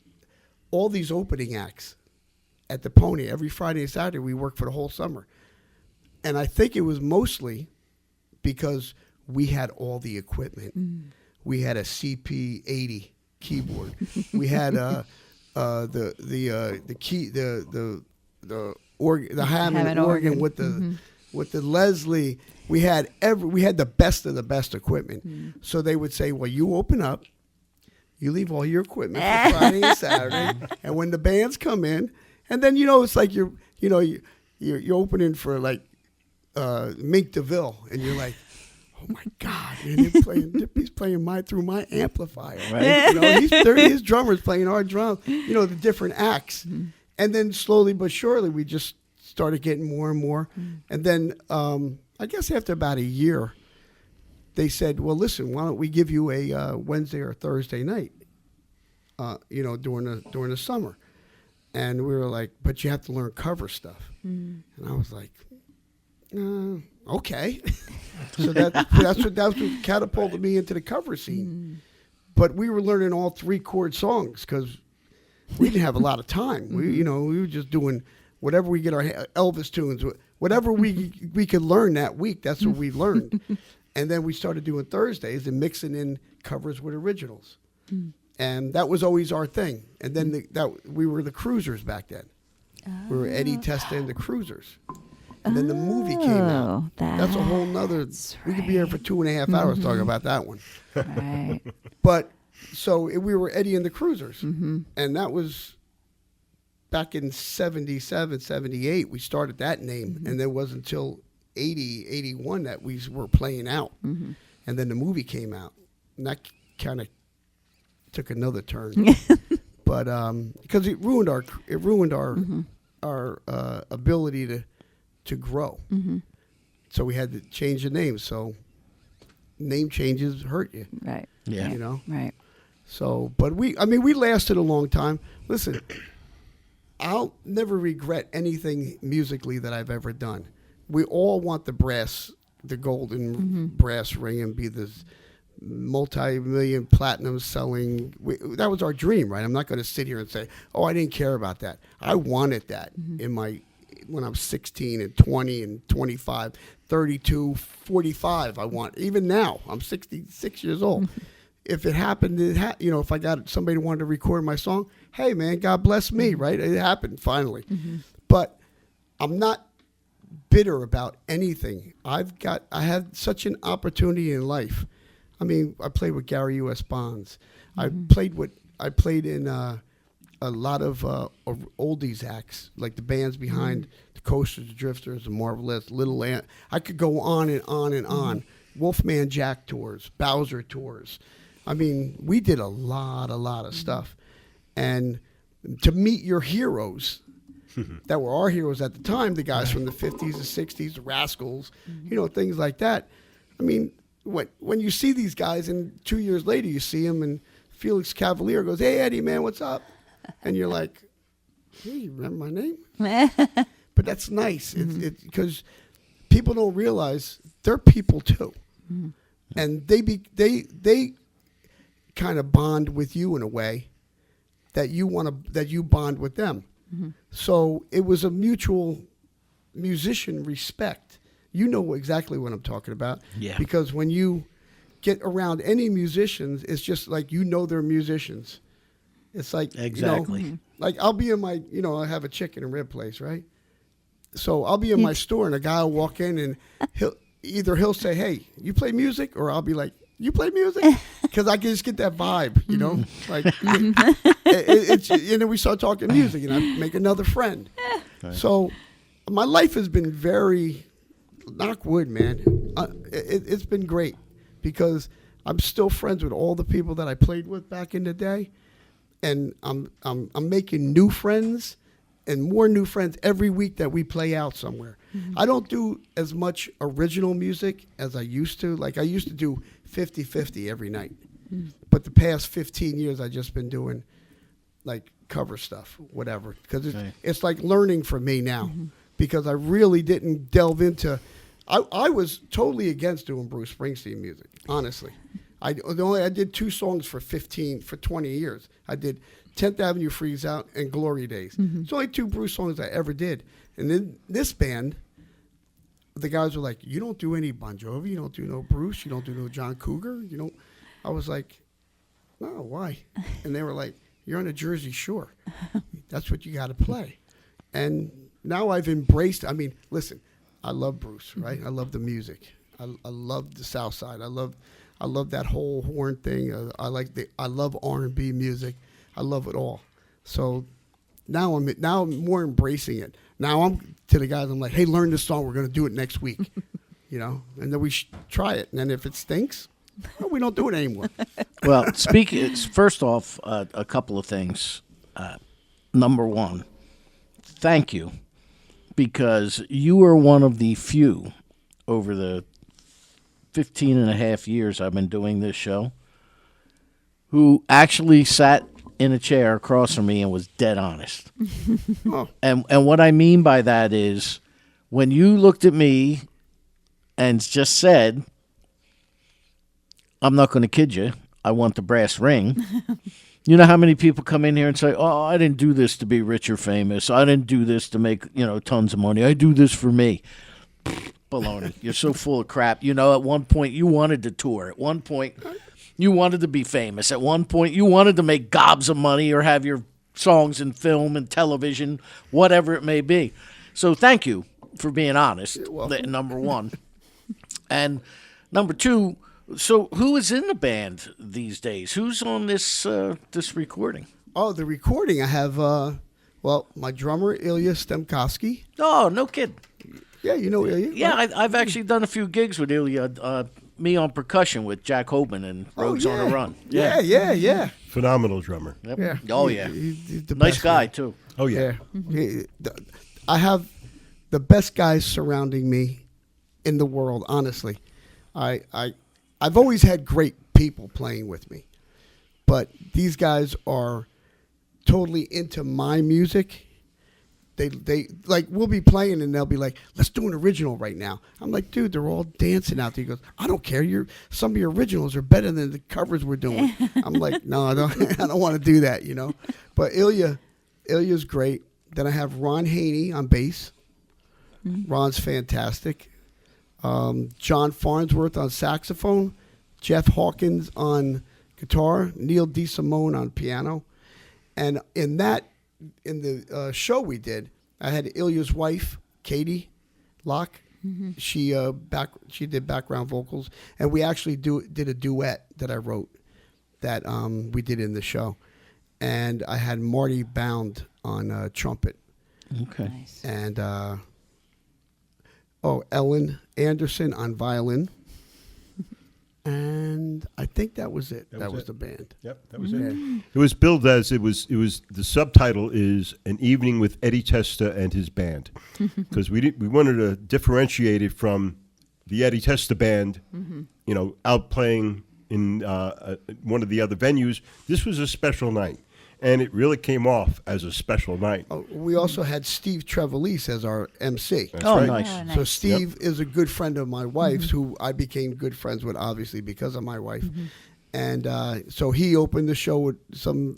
all these opening acts at the Pony. Every Friday and Saturday, we worked for the whole summer. And I think it was mostly because we had all the equipment. We had a CP80 keyboard. We had the Hammond organ with the Leslie. We had the best of the best equipment. So they would say, well, you open up. You leave all your equipment for Friday and Saturday, and when the bands come in, and then it's like you're opening for like Mink DeVille, and you're like, oh my God, man, he's playing through my amplifier, right? His drummer's playing our drums, the different acts, and then slowly but surely we just started getting more and more, and then I guess after about a year, they said, well, listen, why don't we give you a Wednesday or Thursday night, during the summer. And we were like, but you have to learn cover stuff. And I was like, okay. So that's what catapulted me into the cover scene. But we were learning all 3-chord songs because we didn't have a lot of time. We were just doing whatever we get our Elvis tunes, whatever we could learn that week. That's what we learned. And then we started doing Thursdays and mixing in covers with originals. And that was always our thing. And then we were the Cruisers back then. We were Eddie, Testa, and the Cruisers. And then the movie came out. That's a whole nother. We could be here for 2.5 hours talking about that one. Right. But so we were Eddie and the Cruisers, and that was back in 77, 78. We started that name, and it wasn't until 80, 81 that we were playing out, and then the movie came out, and that kind of took another turn. But because it ruined our ability to grow. So we had to change the name. So name changes hurt you. Right. Yeah. You know? Right. So, but we lasted a long time. Listen, I'll never regret anything musically that I've ever done. We all want the golden brass ring and be this multi-million platinum selling. That was our dream, right? I'm not going to sit here and say, oh, I didn't care about that. I wanted that when I'm 16 and 20 and 25, 32, 45. Even now, I'm 66 years old. If it happened, if I got somebody who wanted to record my song, hey, man, God bless me, right? It happened finally. But I'm not bitter about anything. I had such an opportunity in life. I mean, I played with Gary U.S. Bonds. I played in a lot of oldies acts, like the bands behind the Coasters, the Drifters, the Marvelettes, Little Ant. I could go on and on and on. Wolfman Jack tours, Bowser tours. I mean, we did a lot of stuff. And to meet your heroes that were our heroes at the time, the guys from the 50s, the 60s, the Rascals, things like that. I mean, when you see these guys and 2 years later you see them and Felix Cavalier goes, hey, Eddie, man, what's up? And you're like, hey, you remember my name? But that's nice. It's because people don't realize they're people too. And they kind of bond with you in a way that you bond with them. So it was a mutual musician respect. You know exactly what I'm talking about. Yeah. Because when you get around any musicians, it's just like they're musicians. It's like exactly. Like I'll be in my I have a chicken and rib place, right? So I'll be in my store and a guy will walk in and he'll say, "Hey, you play music?" Or I'll be like, "You play music?" Because I can just get that vibe, like and then we start talking music and I make another friend. Okay. So my life has been very, knock wood, man. It's been great because I'm still friends with all the people that I played with back in the day, and I'm making new friends and more new friends every week that we play out somewhere. I don't do as much original music as I used to. Like I used to do 50-50 every night. But the past 15 years I've just been doing like cover stuff, whatever, because it's like learning for me now because I really didn't delve into. I was totally against doing Bruce Springsteen music, honestly. I did 2 songs for 20 years. I did 10th Avenue Freeze Out and Glory Days. It's only 2 Bruce songs I ever did. And then this band, the guys were like, you don't do any Bon Jovi, you don't do no Bruce, you don't do no John Cougar, you don't. I was like, no, why? And they were like, you're on the Jersey Shore. That's what you got to play. And now I've embraced, listen, I love Bruce, right? I love the music. I love the South Side. I love that whole horn thing. I love R&B music. I love it all. So now I'm more embracing it. Now I'm to the guys. I'm like, hey, learn this song. We're gonna do it next week, and then we try it. And then if it stinks, well, we don't do it anymore. Well, first off, a couple of things. Number one, thank you, because you are one of the few over the 15 and a half years I've been doing this show who actually sat in a chair across from me and was dead honest. Oh. And what I mean by that is when you looked at me and just said, I'm not going to kid you, I want the brass ring. You know how many people come in here and say, oh, I didn't do this to be rich or famous. I didn't do this to make, tons of money. I do this for me. Baloney. You're so full of crap. At one point you wanted to tour. At one point you wanted to be famous. At one point you wanted to make gobs of money or have your songs in film and television, whatever it may be. So thank you. for being honest. welcome. Number one, and number two. So, who is in the band these days? Who's on this this recording? Oh, the recording I have. My drummer Ilya Stemkowski. Oh, no kidding. Yeah, you know Ilya. Yeah, right? I've actually done a few gigs with Ilya. Me on percussion with Jack Hoban and Rogues on the Run. Yeah. Phenomenal drummer. Yep. Yeah. Oh yeah. He's the Nice best, guy man. too. Oh yeah. I have the best guys surrounding me in the world. Honestly, I've always had great people playing with me, but these guys are totally into my music. They like, we'll be playing and they'll be like, let's do an original right now. I'm like, dude, they're all dancing out there. He goes, I don't care. Some of your originals are better than the covers we're doing. I'm like, no, I don't want to do that, you know. But Ilya's great. Then I have Ron Haney on bass. Ron's fantastic. John Farnsworth on saxophone. Jeff Hawkins on guitar. Neil DeSimone on piano. And in the show we did, I had Ilya's wife, Katie Locke. She did background vocals, and we actually did a duet that I wrote that we did in the show. And I had Marty Bound on trumpet. Okay. Nice. And Ellen Anderson on violin. And I think that was it. That was the band. Yep, that was it. It was billed as it was the subtitle is An Evening with Eddie Testa and His Band, because we wanted to differentiate it from the Eddie Testa band, out playing in one of the other venues. This was a special night, and it really came off as a special night. We also had Steve Trevelise as our MC. That's Oh, right. nice. Oh, nice. So Steve is a good friend of my wife's, who I became good friends with, obviously, because of my wife. And so he opened the show with some,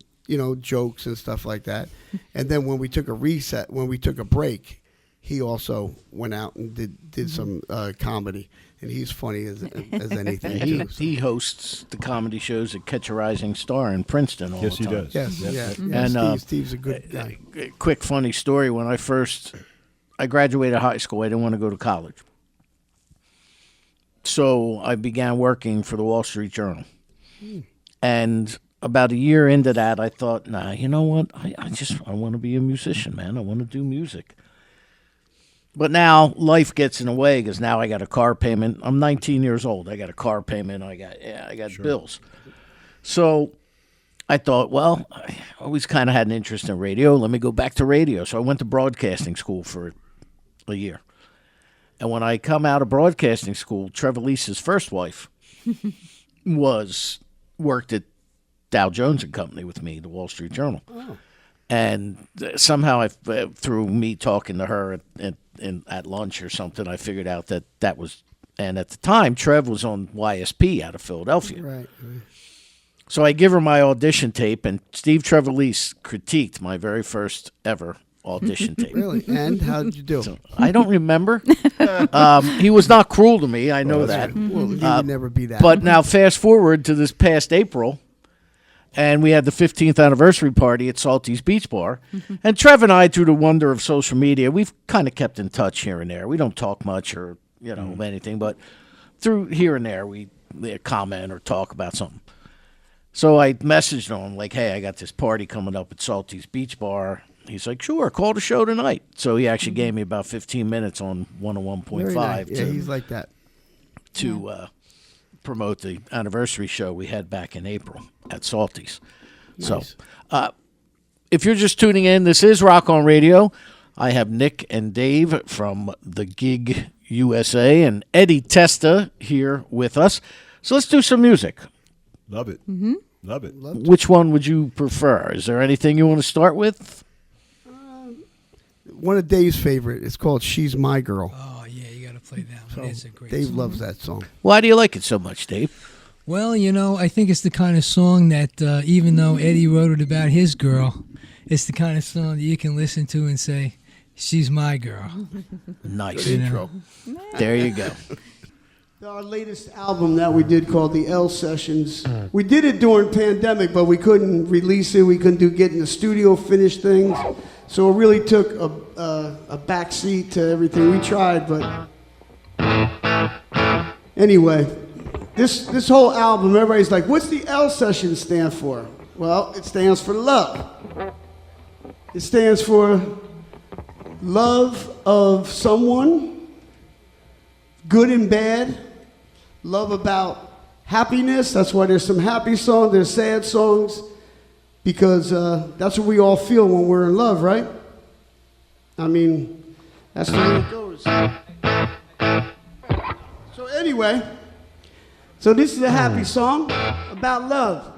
jokes and stuff like that. And then when we took a break, he also went out and did some comedy. And he's funny as anything. too. He hosts the comedy shows at Catch a Rising Star in Princeton all Yes, the he time. does. Yes, Yep. yeah. And, Steve's a good guy. Quick funny story. When I graduated high school, I didn't want to go to college. So I began working for the Wall Street Journal. And about a year into that, I thought, nah, you know what? I want to be a musician, man. I want to do music. But now life gets in the way because now I got a car payment. I'm 19 years old. I got a car payment. I got bills. So I thought, well, I always kind of had an interest in radio. Let me go back to radio. So I went to broadcasting school for a year. And when I come out of broadcasting school, Trevor Lisa's first wife worked at Dow Jones and Company with me, the Wall Street Journal. Oh. And somehow, through me talking to her at lunch or something, I figured out that was. And at the time, Trev was on YSP out of Philadelphia. Right. So I give her my audition tape, and Steve Trevelise critiqued my very first ever audition tape. Really? And how did you do? So, I don't remember. He was not cruel to me. I know that. Well, you would never be that. But now, fast forward to this past April. And we had the 15th anniversary party at Salty's Beach Bar. And Trev and I, through the wonder of social media, we've kind of kept in touch here and there. We don't talk much or, anything, but through here and there, we comment or talk about something. So I messaged him like, hey, I got this party coming up at Salty's Beach Bar. He's like, sure, call the show tonight. So he actually gave me about 15 minutes on 101.5 Very nice. Yeah, he's like that. to promote the anniversary show we had back in April at Salty's. Nice. So if you're just tuning in, this is Rock on Radio. I have Nick and Dave from the Gig USA and Eddie Testa here with us. So let's do some music. Love it. Love it. Which one would you prefer? Is there anything you want to start with? One of Dave's favorite. It's called "She's My Girl." Oh yeah, you got to play that one. It's a great Dave song. loves that song. Why do you like it so much, Dave? Well, I think it's the kind of song that even though Eddie wrote it about his girl, it's the kind of song that you can listen to and say, "She's my girl." Nice You know. intro. There you go. Our latest album that we did called the L Sessions. We did it during pandemic, but we couldn't release it. We couldn't get in the studio, finish things. So it really took a back seat to everything we tried, but anyway, this whole album, everybody's like, what's the L session stand for? Well, it stands for love. It stands for love of someone, good and bad, love about happiness. That's why there's some happy songs, there's sad songs, because that's what we all feel when we're in love, right? I mean, that's the way it goes. So anyway, so this is a happy song about love.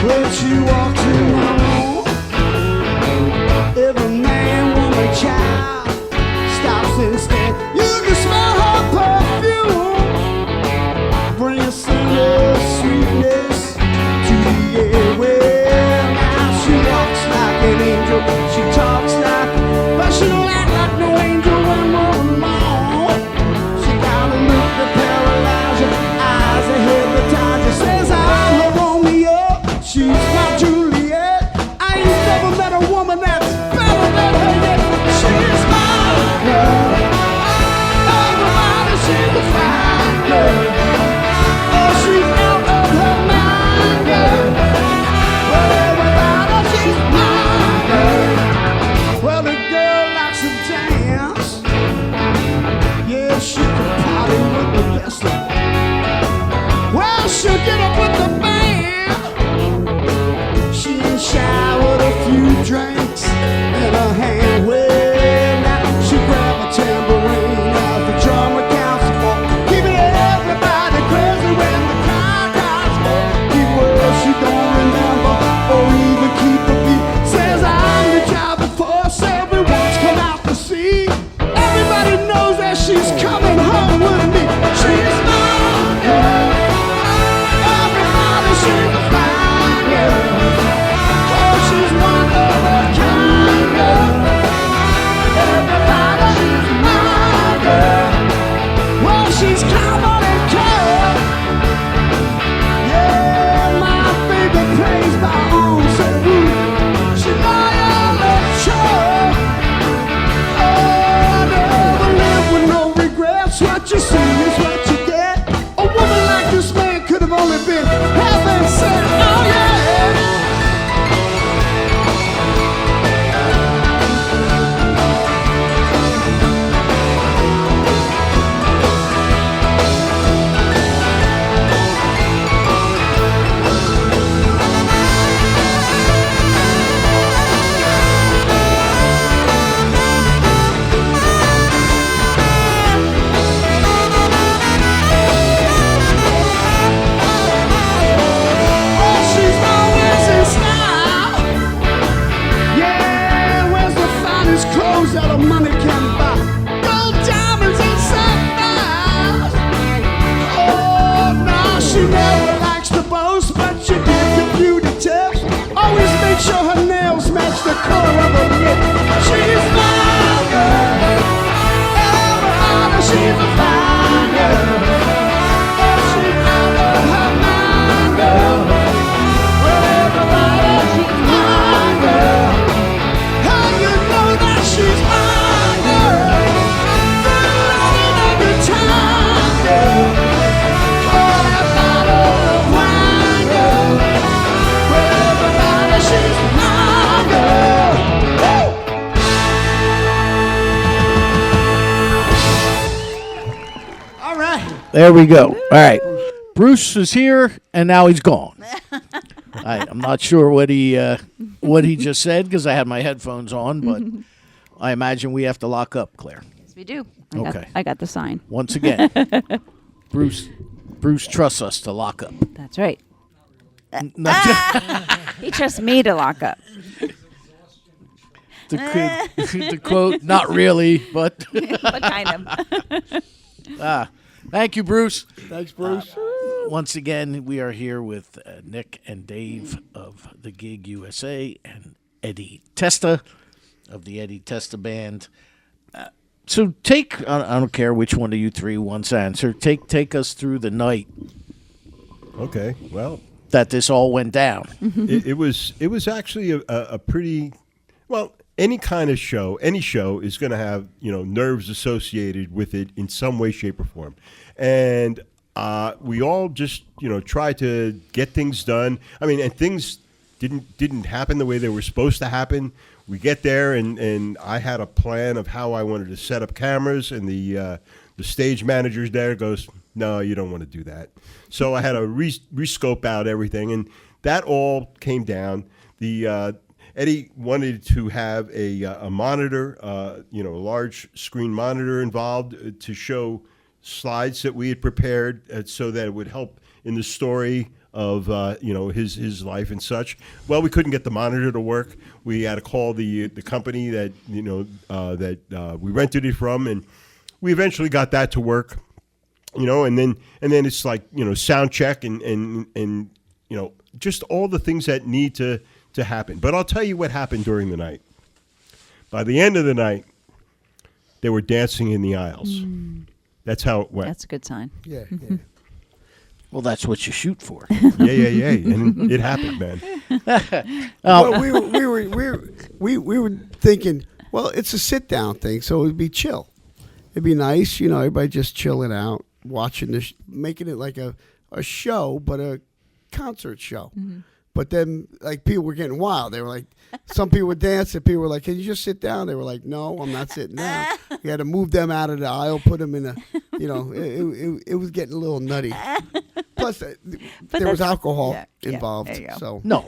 When she walks in my room, every man, woman, child stops and stares. You can smell her perfume, bring a single sweetness to the air. Well, now she walks like an angel, she talks like, but she don't act like no angel when we're alone. She got a look that paralyzes your eyes, that hypnotizes, says I'm a Romeo. She's not Juliet. I ain't never met a woman that's better than her yet. She's my girl. Everybody, she's a fine girl. Oh, she's out of her mind, girl. Well, everybody, she's my girl. Well, the girl likes to dance. Yeah, she can party with the best of them. Well, she'll get up with the band. Shy with a few drinks in her hand. Well, now she grab a tambourine as the drummer counts for, keeping everybody crazy when the crowd comes for. Keep words she don't remember or even keep a beat. Says I'm the driving force, everyone's come out to see. Everybody knows that she's coming home with me. She's my girl. Everybody, she's a fine girl. She's one of a kind girl. Everybody, she's my girl. Well, she's common and cold. Yeah, my favorite plays by on Saru. She loyal and true. Oh, never live with no regrets. What you see is what you get. A woman like this man could have only been heaven sent. Oh yeah. That a money can buy, gold diamonds and sapphires. Oh, no, she never likes to boast, but she gives you beauty tips. Always make sure her nails match the color of her lip. She's my girl. Everybody, she's a fine girl. Oh, she's out of her mind, girl. Well, everybody, she's my girl. How you know that she's my girl? Good loving every time, girl. Oh, that bottle of wine, girl. Well, everybody, she's my girl. Woo! All right. There we go. All right. Bruce is here, and now he's gone. I'm not sure what he just said because I had my headphones on, but I imagine we have to lock up, Claire. Yes, we do. Okay. I got the sign. Once again, Bruce trusts us to lock up. That's right. No, He trusts me to lock up. the quote, not really, but But kind of. thank you, Bruce. Thanks, Bruce. Once again, we are here with Nick and Dave of the Gig USA and Eddie Testa of the Eddie Testa Band. So I don't care which one of you three wants to answer. Take us through the night. Okay, well, that this all went down. it was actually a pretty, well, any kind of show, any show is going to have, nerves associated with it in some way, shape, or form. And we all just, tried to get things done. I mean, and things didn't happen the way they were supposed to happen. We get there, and I had a plan of how I wanted to set up cameras, and the stage manager there goes, "No, you don't want to do that." So I had to rescope out everything, and that all came down. Eddie wanted to have a monitor, a large screen monitor involved to show slides that we had prepared so that it would help in the story of his life and such. Well, we couldn't get the monitor to work. We had to call the company that we rented it from, and we eventually got that to work. And then it's like sound check and just all the things that need to happen. But I'll tell you what happened during the night. By the end of the night, they were dancing in the aisles. That's how it went. That's a good sign. Yeah. Well, that's what you shoot for. Yeah. And it happened, man. Well, we were thinking, well, it's a sit down thing, so it'd be chill. It'd be nice, everybody just chilling out, watching this, making it like a show, but a concert show. Mm-hmm. But then, like, people were getting wild. They were like, some people would dance, and people were like, "Can you just sit down?" They were like, "No, I'm not sitting down." We had to move them out of the aisle, put them in a, it was getting a little nutty. Plus, there was alcohol involved. There you go. So No,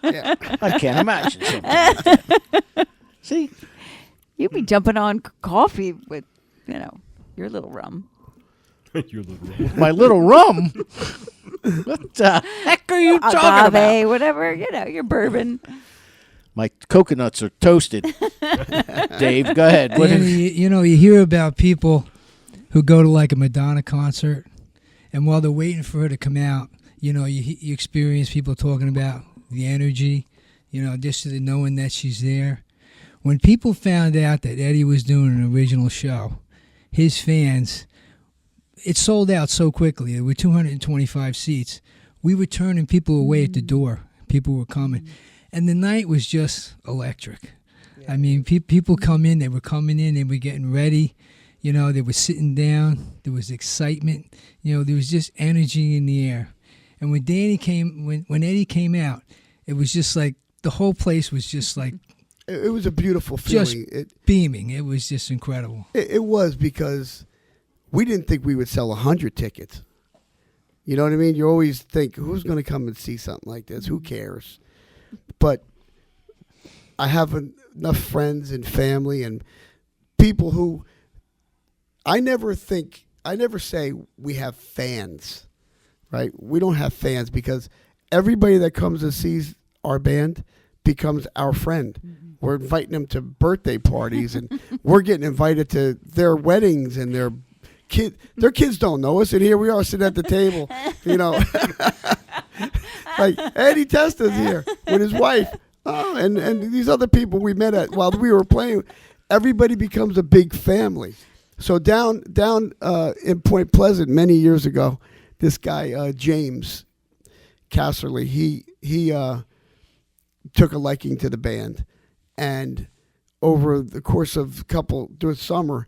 yeah. I can't imagine something like that. See, You'd be jumping on coffee with, your little rum. Your little my little rum. What the heck are you talking about? Agave, whatever, your bourbon. My coconuts are toasted. Dave, go ahead. What And is- you hear about people who go to like a Madonna concert, and while they're waiting for her to come out, you experience people talking about the energy, just the knowing that she's there. When people found out that Eddie was doing an original show, his fans, it sold out so quickly. There were 225 seats. We were turning people away at the door. People were coming. And the night was just electric. I mean, people they were coming in, they were getting ready. They were sitting down. There was excitement. There was just energy in the air. And when when Eddie came out, it was just like the whole place was just like It was a beautiful feeling. just beaming. It was just incredible. It was because we didn't think we would sell 100 tickets. You know what I mean? You always think, who's going to come and see something like this? Who cares? But I have enough friends and family and people who I never say we have fans, right? We don't have fans because everybody that comes and sees our band becomes our friend. Mm-hmm. We're inviting them to birthday parties and we're getting invited to their weddings and their kids don't know us, and here we are sitting at the table, like Eddie Testa's here with his wife, and these other people we met at while we were playing. Everybody becomes a big family. So down in Point Pleasant many years ago, this guy James Casserly, he took a liking to the band, and over the course of during summer,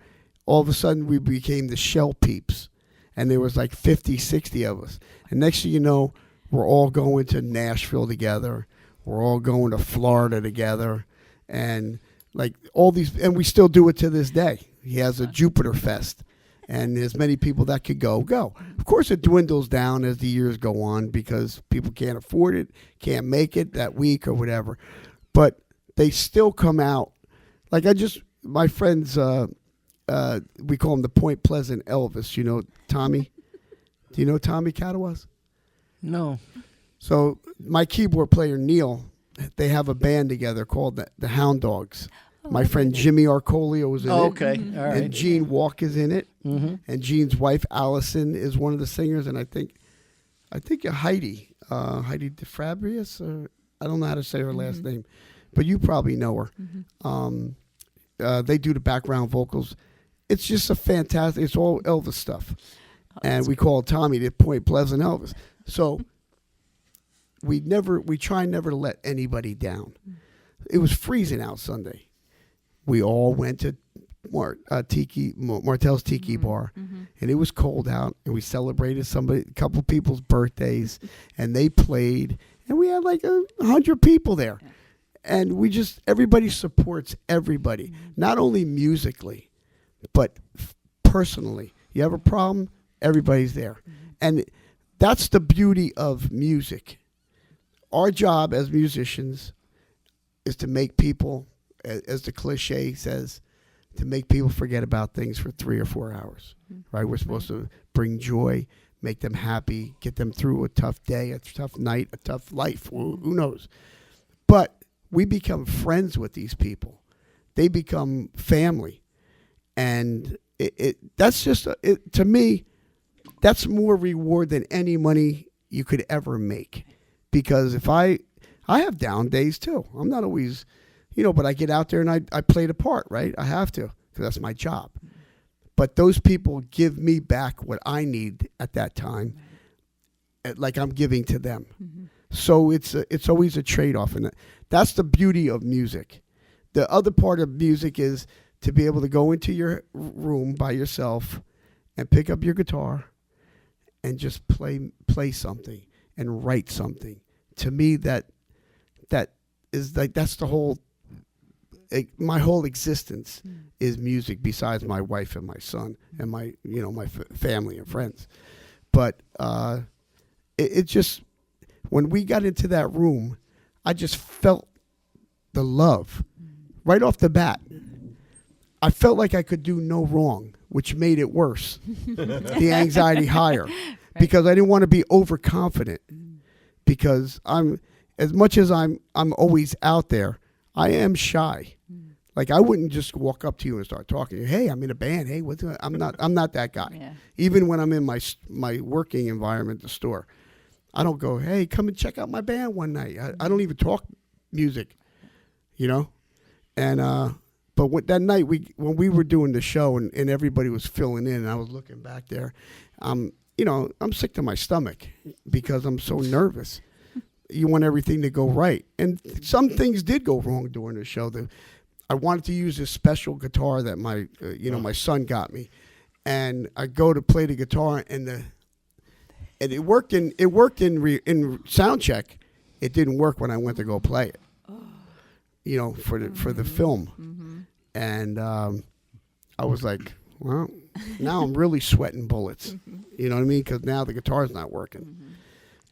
all of a sudden we became the Shell Peeps, and there was like 50, 60 of us. And next thing you know, we're all going to Nashville together. We're all going to Florida together, and like all these, and we still do it to this day. He has a Jupiter Fest, and as many people that could go. Of course, it dwindles down as the years go on because people can't afford it, can't make it that week or whatever. But they still come out. Like my friends, we call him the Point Pleasant Elvis. You know Tommy? Do you know Tommy Catawas? No. So my keyboard player, Neil, they have a band together called the Hound Dogs. My friend Jimmy Arcolio was in it. Okay, all right. And Gene Walk is in it. Mm-hmm. And Gene's wife, Allison, is one of the singers. And I think I think Heidi DeFrabrius, or I don't know how to say her last name, but you probably know her. They do the background vocals. It's just a fantastic. It's all Elvis stuff, and we call Tommy the Point Pleasant Elvis. So we try never to let anybody down. It was freezing out Sunday. We all went to Martell's Tiki Bar, and it was cold out, and we celebrated a couple people's birthdays, and they played, and we had like 100 people there, and everybody supports everybody, not only musically, but personally. You have a problem, everybody's there, and that's the beauty of music. Our job as musicians is to make people, as the cliche says, to make people forget about things for 3 or 4 hours, right? We're supposed to bring joy, make them happy, get them through a tough day, a tough night, a tough life. Who knows? But we become friends with these people. They become family. And that's just, to me, that's more reward than any money you could ever make. Because if I have down days too. I'm not always, but I get out there and I play the part, right? I have to, because that's my job. But those people give me back what I need at that time, like I'm giving to them. So it's always a trade-off, and that's the beauty of music. The other part of music is to be able to go into your room by yourself and pick up your guitar and just play something and write something. To me, that is like, that's the whole, my whole existence is music, besides my wife and my son and my family and friends. But it just, when we got into that room, I just felt the love right off the bat. I felt like I could do no wrong, which made it worse. The anxiety higher, because I didn't want to be overconfident, because as much as I'm always out there, I am shy. Like, I wouldn't just walk up to you and start talking. Hey, I'm in a band. Hey, I'm not that guy. Yeah. Even when I'm in my working environment, the store, I don't go, hey, come and check out my band one night. I don't even talk music, And but that night when we were doing the show and everybody was filling in, and I was looking back there, I'm sick to my stomach because I'm so nervous. You want everything to go right, and some things did go wrong during the show. I wanted to use this special guitar that my my son got me, and I go to play the guitar, and it worked in sound check. It didn't work when I went to go play it. For the film, and I was like, well, now I'm really sweating bullets. You know what I mean? Because now the guitar's not working.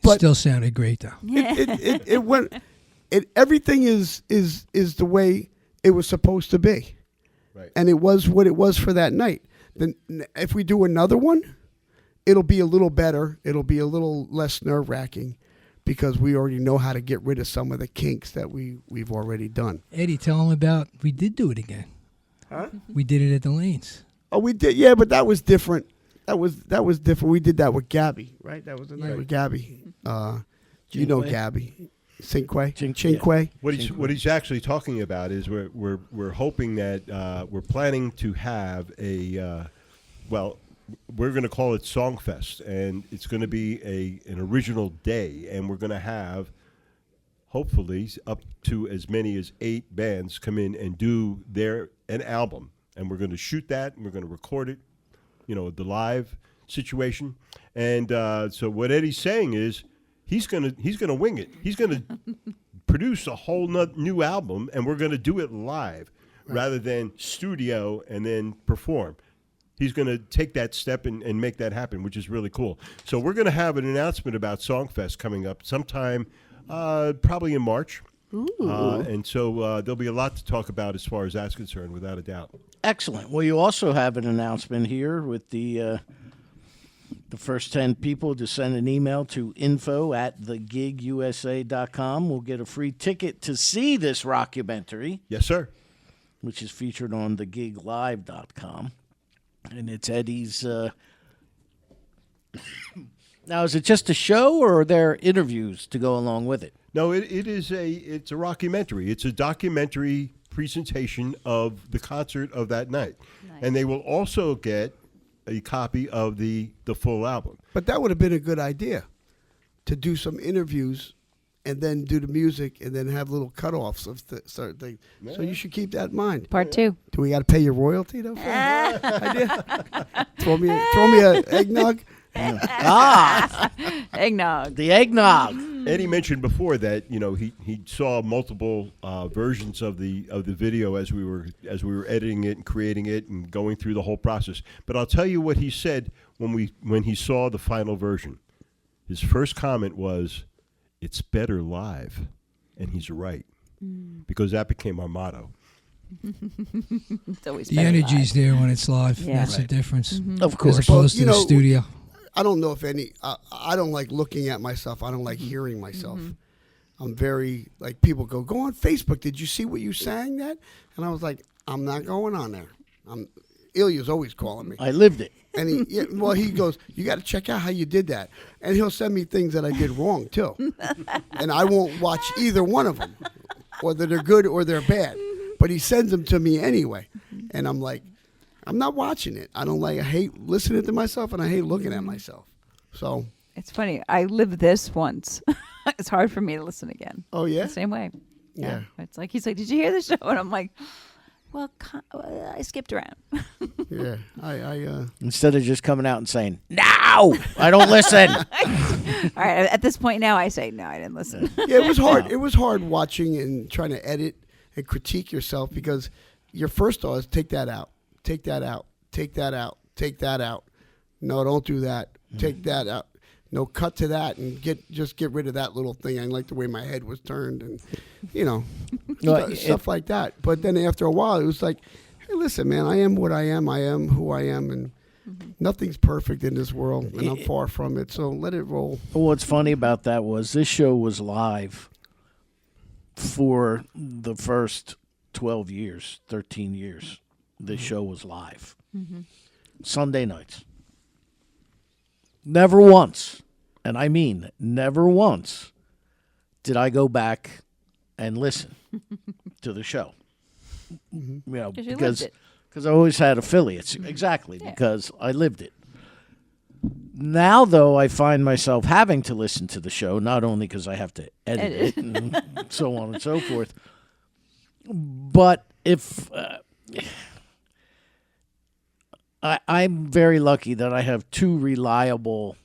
But still sounded great though. It went. Everything is the way it was supposed to be, right? And it was what it was for that night. Then if we do another one, it'll be a little better. It'll be a little less nerve-wracking, because we already know how to get rid of some of the kinks that we've already done. Eddie, tell them about, we did do it again. Huh? We did it at the Lanes. Oh, we did, yeah, but that was different. That was different. We did that with Gabby, right? That was the night with Gabby. Gabby. Cinque. What he's actually talking about is we're hoping that we're planning to have a we're going to call it Songfest, and it's going to be an original day, and we're going to have hopefully up to as many as 8 bands come in and do an album, and we're going to shoot that, and we're going to record it, the live situation. And so what Eddie's saying is he's going to wing it. He's going to produce a whole new album, and we're going to do it live rather than studio and then perform. He's going to take that step and make that happen, which is really cool. So we're going to have an announcement about Songfest coming up sometime, probably in March. And so there'll be a lot to talk about as far as that's concerned, without a doubt. Excellent. Well, you also have an announcement here with the first 10 people to send an email to info@thegigusa.com. We'll get a free ticket to see this rockumentary. Yes, sir. Which is featured on thegiglive.com. And it's Eddie's Now, is it just a show, or are there interviews to go along with it? No, it's a rockumentary. It's a documentary presentation of the concert of that night. Nice. And they will also get a copy of the full album. But that would have been a good idea to do some interviews and then do the music and then have little cutoffs of certain things. So you should keep that in mind. Part 2. Do we got to pay your royalty though? For that idea? throw me a eggnog. Eggnog. The eggnog. Eddie mentioned before that he saw multiple versions of the video as we were editing it and creating it and going through the whole process. But I'll tell you what he said when he saw the final version. His first comment was, "It's better live," and he's right because that became our motto. It's always The better energy's live. there when it's live. Yeah. That's the Right. difference. Of course. As opposed Well, to the studio. I don't know if any. I don't like looking at myself. I don't like hearing myself. I'm very like people go on Facebook. Did you see what you sang that? And I was like, I'm not going on there. Ilya's always calling me, I lived it. and he goes, you got to check out how you did that, and he'll send me things that I did wrong too, and I won't watch either one of them, whether they're good or they're bad. But he sends them to me anyway, and I'm like, I'm not watching it. I hate listening to myself, and I hate looking at myself. So. It's funny. I lived this once. It's hard for me to listen again. Oh yeah. The same way. Yeah. It's like he's like, "Did you hear the show?" And I'm like, "Well, I skipped around." Yeah. I Instead of just coming out and saying, "No, I don't listen." All right. At this point now, I say no. I didn't listen. Yeah, it was hard. It was hard watching and trying to edit and critique yourself because your first thought is take that out, take that out, take that out, take that out. No, don't do that. Take that out. No, cut to that and get rid of that little thing. I like the way my head was turned and stuff like that. But then after a while, it was like, hey, listen, man, I am what I am. I am who I am, and nothing's perfect in this world, and I'm far from it. So let it roll. What's funny about that was this show was live for the first 12 years, 13 years. This show was live. Sunday nights. Never once, and I mean never once, did I go back and listen to the show. You know, You lived because it. I always had affiliates. Exactly, because I lived it. Now, though, I find myself having to listen to the show, not only because I have to edit it and so on and so forth, but if I'm very lucky that I have 2 reliable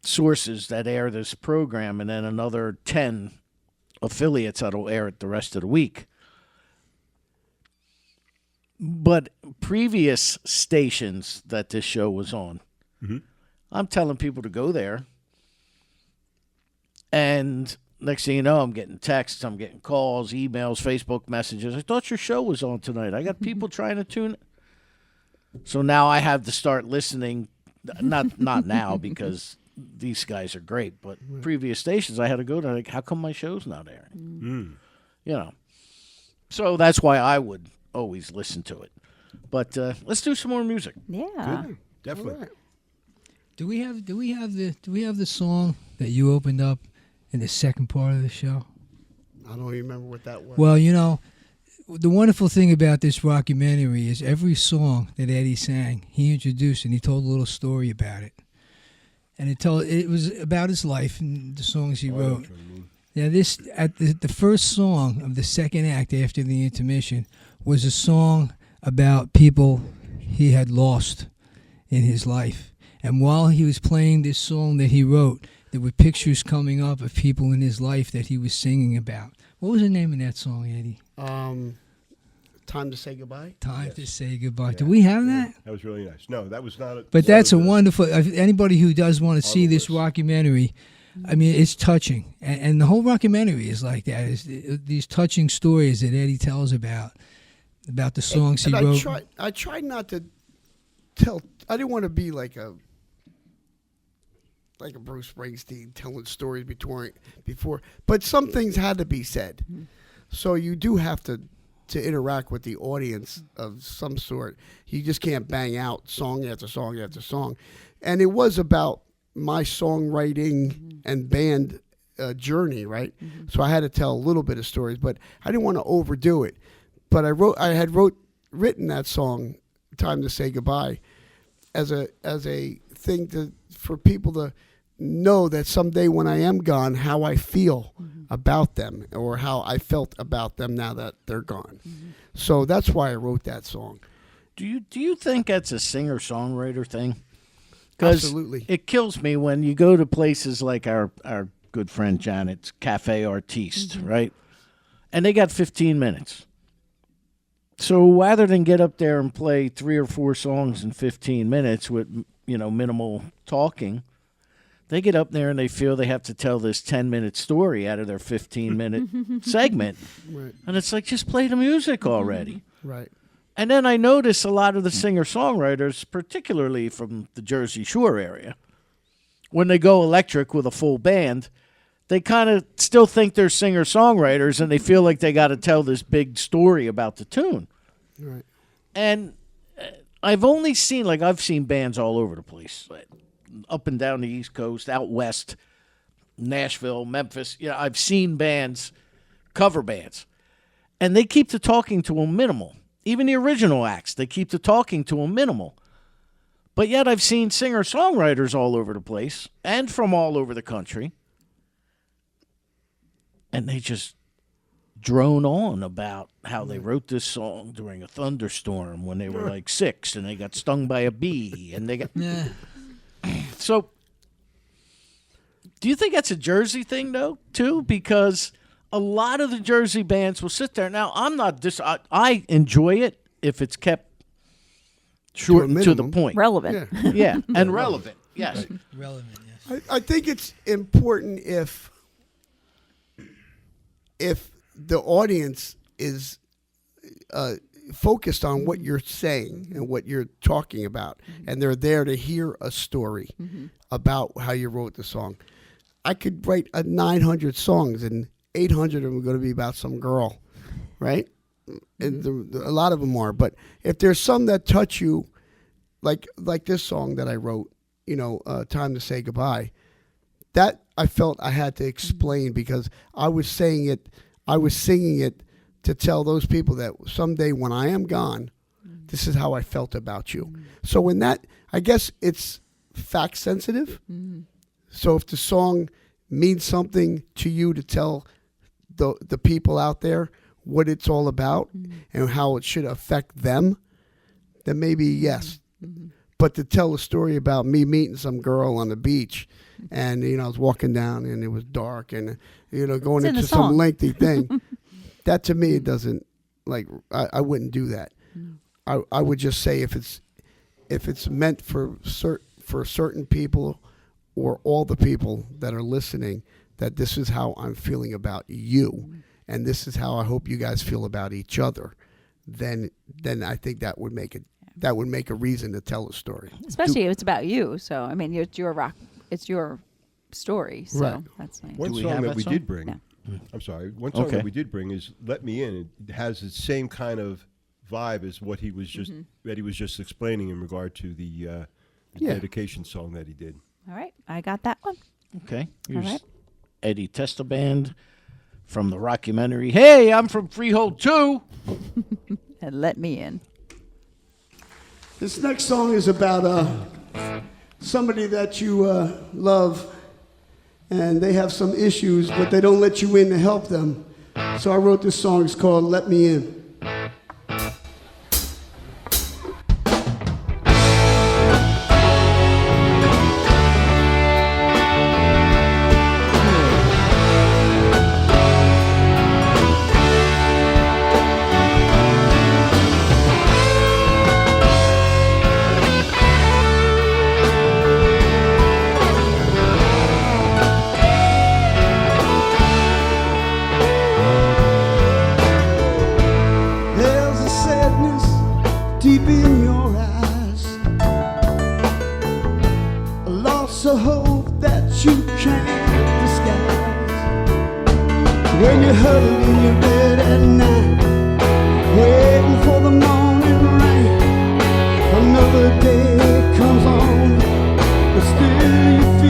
sources that air this program and then another 10 affiliates that'll air it the rest of the week. But previous stations that this show was on, I'm telling people to go there. And next thing you know, I'm getting texts, I'm getting calls, emails, Facebook messages. I thought your show was on tonight. I got people trying to tune it. So now I have to start listening. Not now because these guys are great, but previous stations I had to go to. Like, how come my show's not airing? You know. So that's why I would always listen to it. But let's do some more music. Yeah. Good. Definitely. Do we have the song that you opened up in the second part of the show? I don't even remember what that was. Well, you know, the wonderful thing about this rockumentary is every song that Eddie sang, he introduced and he told a little story about it. And it was about his life and the songs he wrote. Now, the first song of the second act after the intermission was a song about people he had lost in his life. And while he was playing this song that he wrote, there were pictures coming up of people in his life that he was singing about. What was the name of that song, Eddie? Time to Say Goodbye. Time to Say Goodbye. Do we have that? That was really nice. No, that was not. But that's a wonderful. Anybody who does want to see this rockumentary, I mean, it's touching, and the whole rockumentary is like that. Is these touching stories that Eddie tells about the songs he wrote. I tried not to tell. I didn't want to be like a Bruce Springsteen telling stories before. But some things had to be said. So you do have to interact with the audience of some sort. You just can't bang out song after song after song. And it was about my songwriting and band journey, right? So I had to tell a little bit of stories, but I didn't want to overdo it. But I had written that song, "Time to Say Goodbye," as a thing for people to know that someday when I am gone, how I feel about them, or how I felt about them now that they're gone. So that's why I wrote that song. Do you think that's a singer-songwriter thing? Because Absolutely. it kills me when you go to places like our good friend Janet's Cafe Artiste, right? And they got 15 minutes. So rather than get up there and play 3 or 4 songs in 15 minutes with, minimal talking, they get up there and they feel they have to tell this 10-minute story out of their 15-minute segment. Right. And it's like, just play the music already. Right. And then I notice a lot of the singer-songwriters, particularly from the Jersey Shore area, when they go electric with a full band, they kind of still think they're singer-songwriters, and they feel like they got to tell this big story about the tune. Right. And I've seen bands all over the place, like up and down the East Coast, out west, Nashville, Memphis. I've seen bands, cover bands, and they keep the talking to them minimal. Even the original acts, they keep the talking to them minimal. But yet I've seen singer-songwriters all over the place and from all over the country, and they just drone on about how they wrote this song during a thunderstorm when they were like 6 and they got stung by a bee and they got... So, do you think that's a Jersey thing, though, too? Because a lot of the Jersey bands will sit there. Now, I'm not I enjoy it if it's kept short to the point. Relevant. Yeah, and relevant. Yes. Right. Relevant, yes. I think it's important if the audience is focused on what you're saying and what you're talking about, and they're there to hear a story about how you wrote the song. I could write 900 songs, and 800 of them are going to be about some girl, right? And a lot of them are. But if there's some that touch you, like this song that I wrote, "Time to Say Goodbye," that I felt I had to explain because I was singing it to tell those people that someday when I am gone, this is how I felt about you. So in that, I guess it's fact sensitive. So if the song means something to you to tell the people out there what it's all about and how it should affect them, then maybe yes. But to tell a story about me meeting some girl on the beach and, I was walking down and it was dark and, going into some lengthy thing, that to me, it doesn't, I wouldn't do that. I would just say if it's meant for certain people or all the people that are listening, that this is how I'm feeling about you, and this is how I hope you guys feel about each other, then I think that would make a reason to tell a story. Especially if it's about you. So, I mean, it's your story. So Right. that's nice. One Do we song have that that we song? did bring. No. I'm sorry. One song Okay. that we did bring is "Let Me In." It has the same kind of vibe as what he was just explaining in regard to the Yeah. dedication song that he did. All right. I got that one. Okay. All Here's right. Eddie Testa Band from the rockumentary. Hey, I'm from Freehold too. And let me in. This next song is about somebody that you love, and they have some issues, but they don't let you in to help them. So I wrote this song. It's called "Let Me In." There's a sadness deep in your eyes, a loss of hope that you can't disguise. When you're huddled in your bed at night, waiting for the morning rain, another day comes on, but still you feel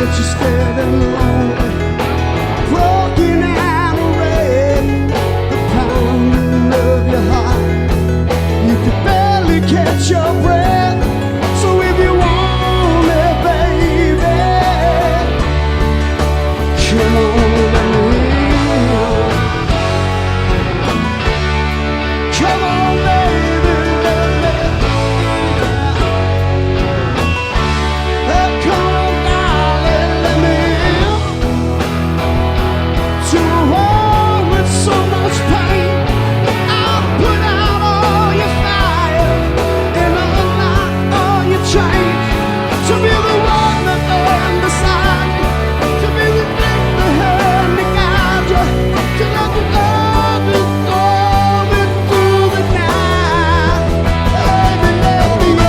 but you're scared and lonely. Broken and red, the pounding of your heart. You could barely catch your breath. So if you want me, baby, come on, let me in. Come on, baby, let me in. Come on, darling, let me in. To a world with so much pain, I'll put out all your fire and unlock all your chains. To be the one that stand beside you, to be the thing that hand that guide you, to let you love me through the night. Baby, let me in.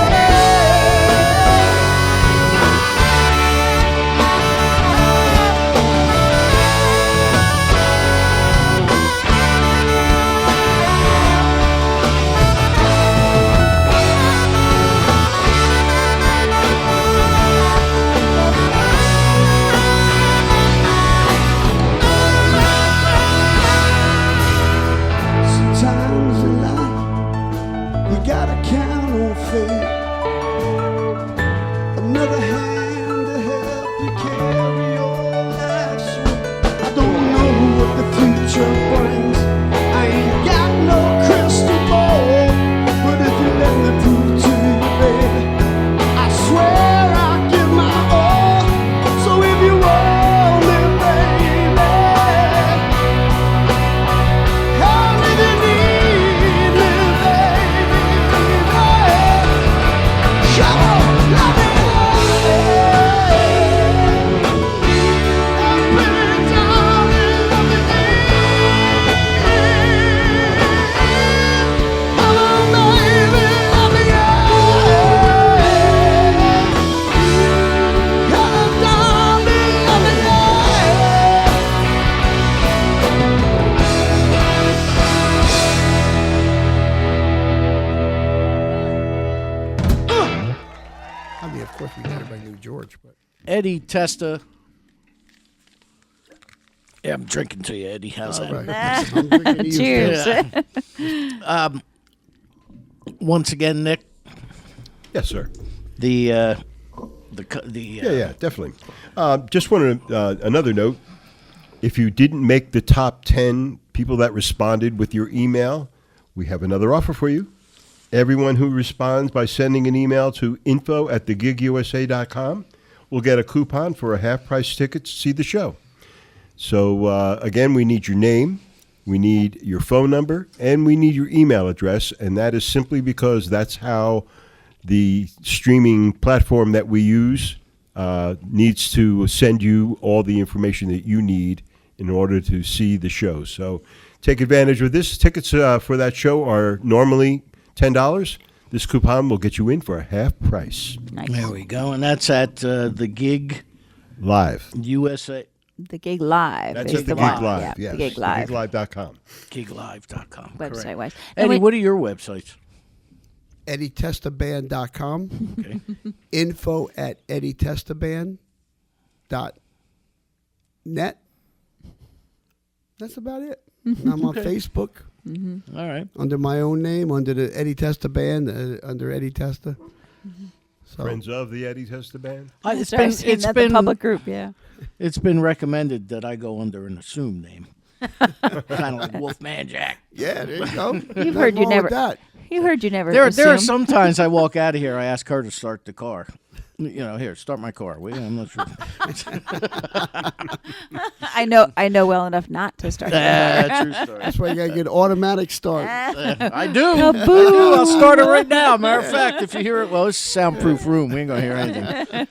Sometimes in life, you gotta count on fate. Another hand to help you carry your life's weight. I don't know what the future brings. I ain't got no crystal ball. But if you let me prove to you, baby, I swear I'll give my all. So if you want me, baby, call me if you need me, baby. Come on, let me in. Pretty darling, let me in. Come on, baby, let me in. Come on, darling, let me in. I mean, of course, we got everybody knew George, but Eddie Testa. Yeah, I'm drinking to you, Eddie. How's that? all right. I'm drinking to you, Cheers. Yeah. Once again, Nick, Yes, sir. the Yeah, definitely. Just wanted another note. If you didn't make the top 10 people that responded with your email, we have another offer for you. Everyone who responds by sending an email to info@thegigusa.com will get a coupon for a half-price ticket to see the show. So, again, we need your name, we need your phone number, and we need your email address, and that is simply because that's how the streaming platform that we use needs to send you all the information that you need in order to see the show. So take advantage of this. Tickets for that show are normally $10. This coupon will get you in for a half price. Nice. There we go. And that's at the Gig Live. USA, The Gig Live. That's is at the Gig one. Live. Yeah, Yes. The Gig Live. GigLive.com. giglive.com. Website Correct. wise. Eddie, what are your websites? EddieTestaBand.com. Okay. info@EddieTestaBand.net. That's about it. And I'm on Facebook All right. under my own name, under the Eddie Testa Band, under Eddie Testa. So Friends of the Eddie Testa Band. It's Sorry, been it's the been public group. Yeah. it's been recommended that I go under an assumed name, kind of like Wolfman Jack. yeah, there you go. You've heard you Nothing wrong never. with that. You heard you never. There are assume. sometimes I walk out of here. I ask her to start the car. Here, start my car. Will you? I'm not sure. I know well enough not to start. True story. That's why you gotta get automatic start. I do. I'll start it right now. Matter of fact, if you hear it, well, it's a soundproof room. We ain't gonna hear anything.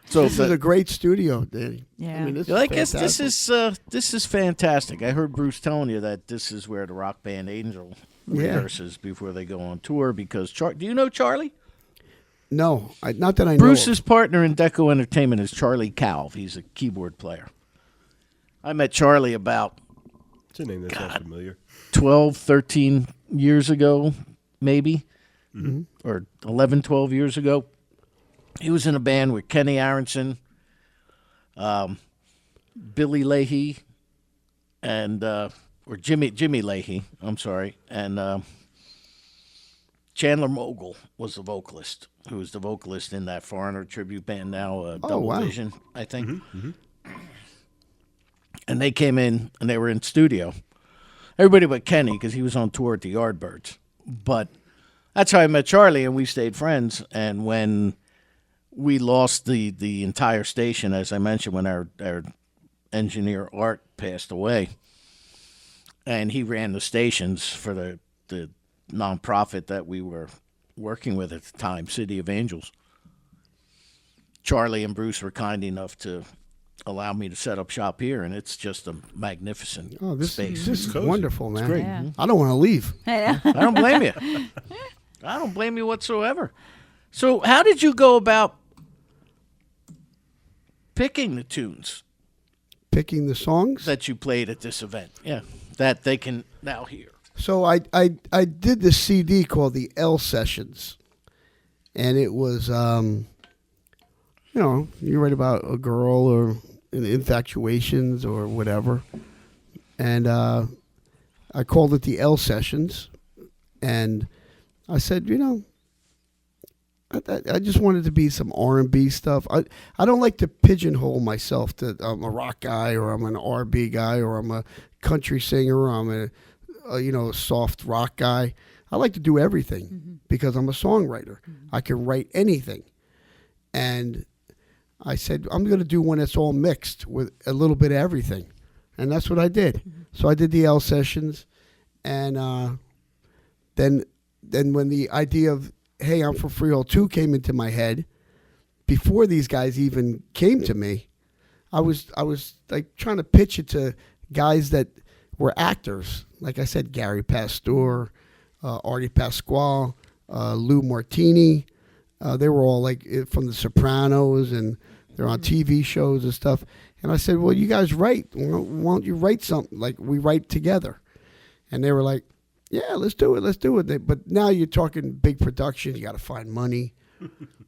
So This is a great studio, Danny. Yeah. I mean, this I is guess fantastic. this is fantastic. I heard Bruce telling you that this is where the rock band Angel Yeah. rehearses before they go on tour. Because do you know Charlie? No, not that I know. Bruce's partner in Deco Entertainment is Charlie Calv. He's a keyboard player. I met Charlie about It's a name that sounds familiar. 12, 13 years ago, maybe, or 11, 12 years ago. He was in a band with Kenny Aronson, Billy Leahy, and or Jimmy Leahy. I'm sorry, and Chandler Mogul was the vocalist, who was the vocalist in that Foreigner tribute band now, Double wow. Vision, I think. And they came in, and they were in studio. Everybody but Kenny, because he was on tour at the Yardbirds. But that's how I met Charlie, and we stayed friends. And when we lost the entire station, as I mentioned, when our engineer Art passed away, and he ran the stations for the nonprofit that we were working with at the time, City of Angels. Charlie and Bruce were kind enough to allow me to set up shop here, and it's just a magnificent space. This is wonderful, man. great. Yeah. I don't want to leave. I don't blame you. I don't blame you whatsoever. So how did you go about picking the tunes Picking the songs. that you played at this event? Yeah, that they can now hear. So I did this CD called the L Sessions, and it was you write about a girl or infatuations or whatever, and I called it the L Sessions, and I said, I just wanted to be some R&B stuff. I don't like to pigeonhole myself that I'm a rock guy or I'm an R&B guy or I'm a country singer or I'm a soft rock guy. I like to do everything because I'm a songwriter. I can write anything. And I said, I'm going to do one that's all mixed with a little bit of everything. And that's what I did. So I did the L Sessions. And then when the idea of, hey, I'm from Freehold 2 came into my head, before these guys even came to me, I was like trying to pitch it to guys that were actors. Like I said, Gary Pastor, Artie Pasquale, Lou Martini. They were all like from The Sopranos, and they're on TV shows and stuff. And I said, well, you guys write. Why don't you write something? Like we write together. And they were like, yeah, let's do it. But now you're talking big production. You got to find money,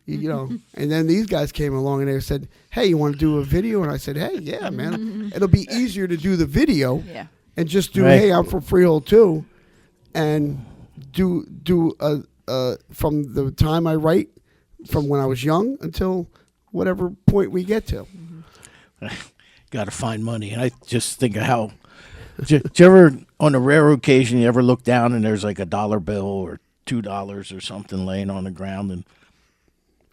And then these guys came along and they said, hey, you want to do a video? And I said, hey, yeah, man. It'll be easier to do the video and just do, hey, I'm from Freehold 2, and do from the time I write, from when I was young until whatever point we get to. Got to find money. And I just think of how, did you ever, on a rare occasion, you ever look down and there's like $1 bill or $2 or something laying on the ground, and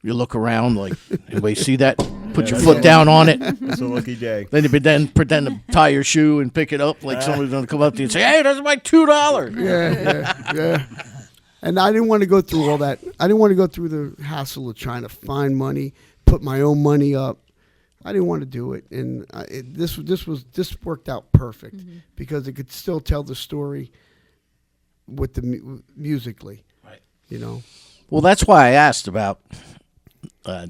you look around like, anybody see that? Put your foot down on it. It's a lucky day. Then you pretend to tie your shoe and pick it up like somebody's going to come up to you and say, hey, that's my $2. Yeah. And I didn't want to go through all that. I didn't want to go through the hassle of trying to find money, put my own money up. I didn't want to do it, and this worked out perfect because it could still tell the story with the musically, right? Well, that's why I asked about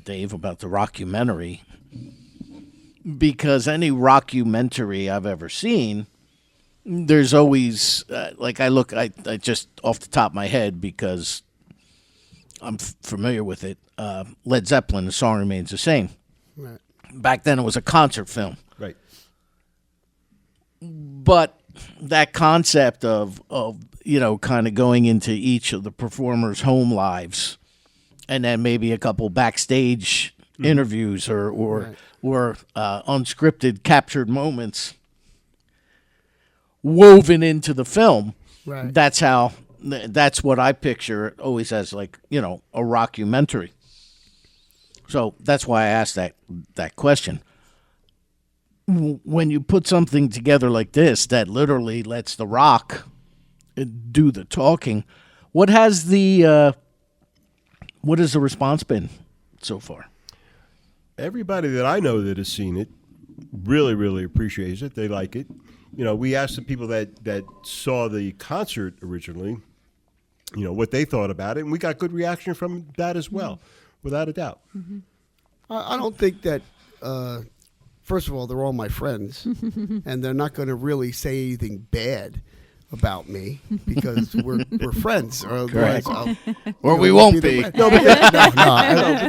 Dave about the rockumentary, because any rockumentary I've ever seen, there's always I just off the top of my head because I'm familiar with it. Led Zeppelin, The Song Remains the Same. right. Back then it was a concert film. Right. But that concept of kind of going into each of the performers' home lives, and then maybe a couple backstage interviews or unscripted captured moments woven into the film. Right. That's what I picture always as, like, a rockumentary. So that's why I asked that question. When you put something together like this that literally lets The Rock do the talking, what has the response been so far? Everybody that I know that has seen it really, really appreciates it. They like it. We asked the people that saw the concert originally, what they thought about it, and we got good reaction from that as well, without a doubt. I don't think that. First of all, they're all my friends, and they're not going to really say anything bad about me because we're friends. Correct. Or we won't be. No,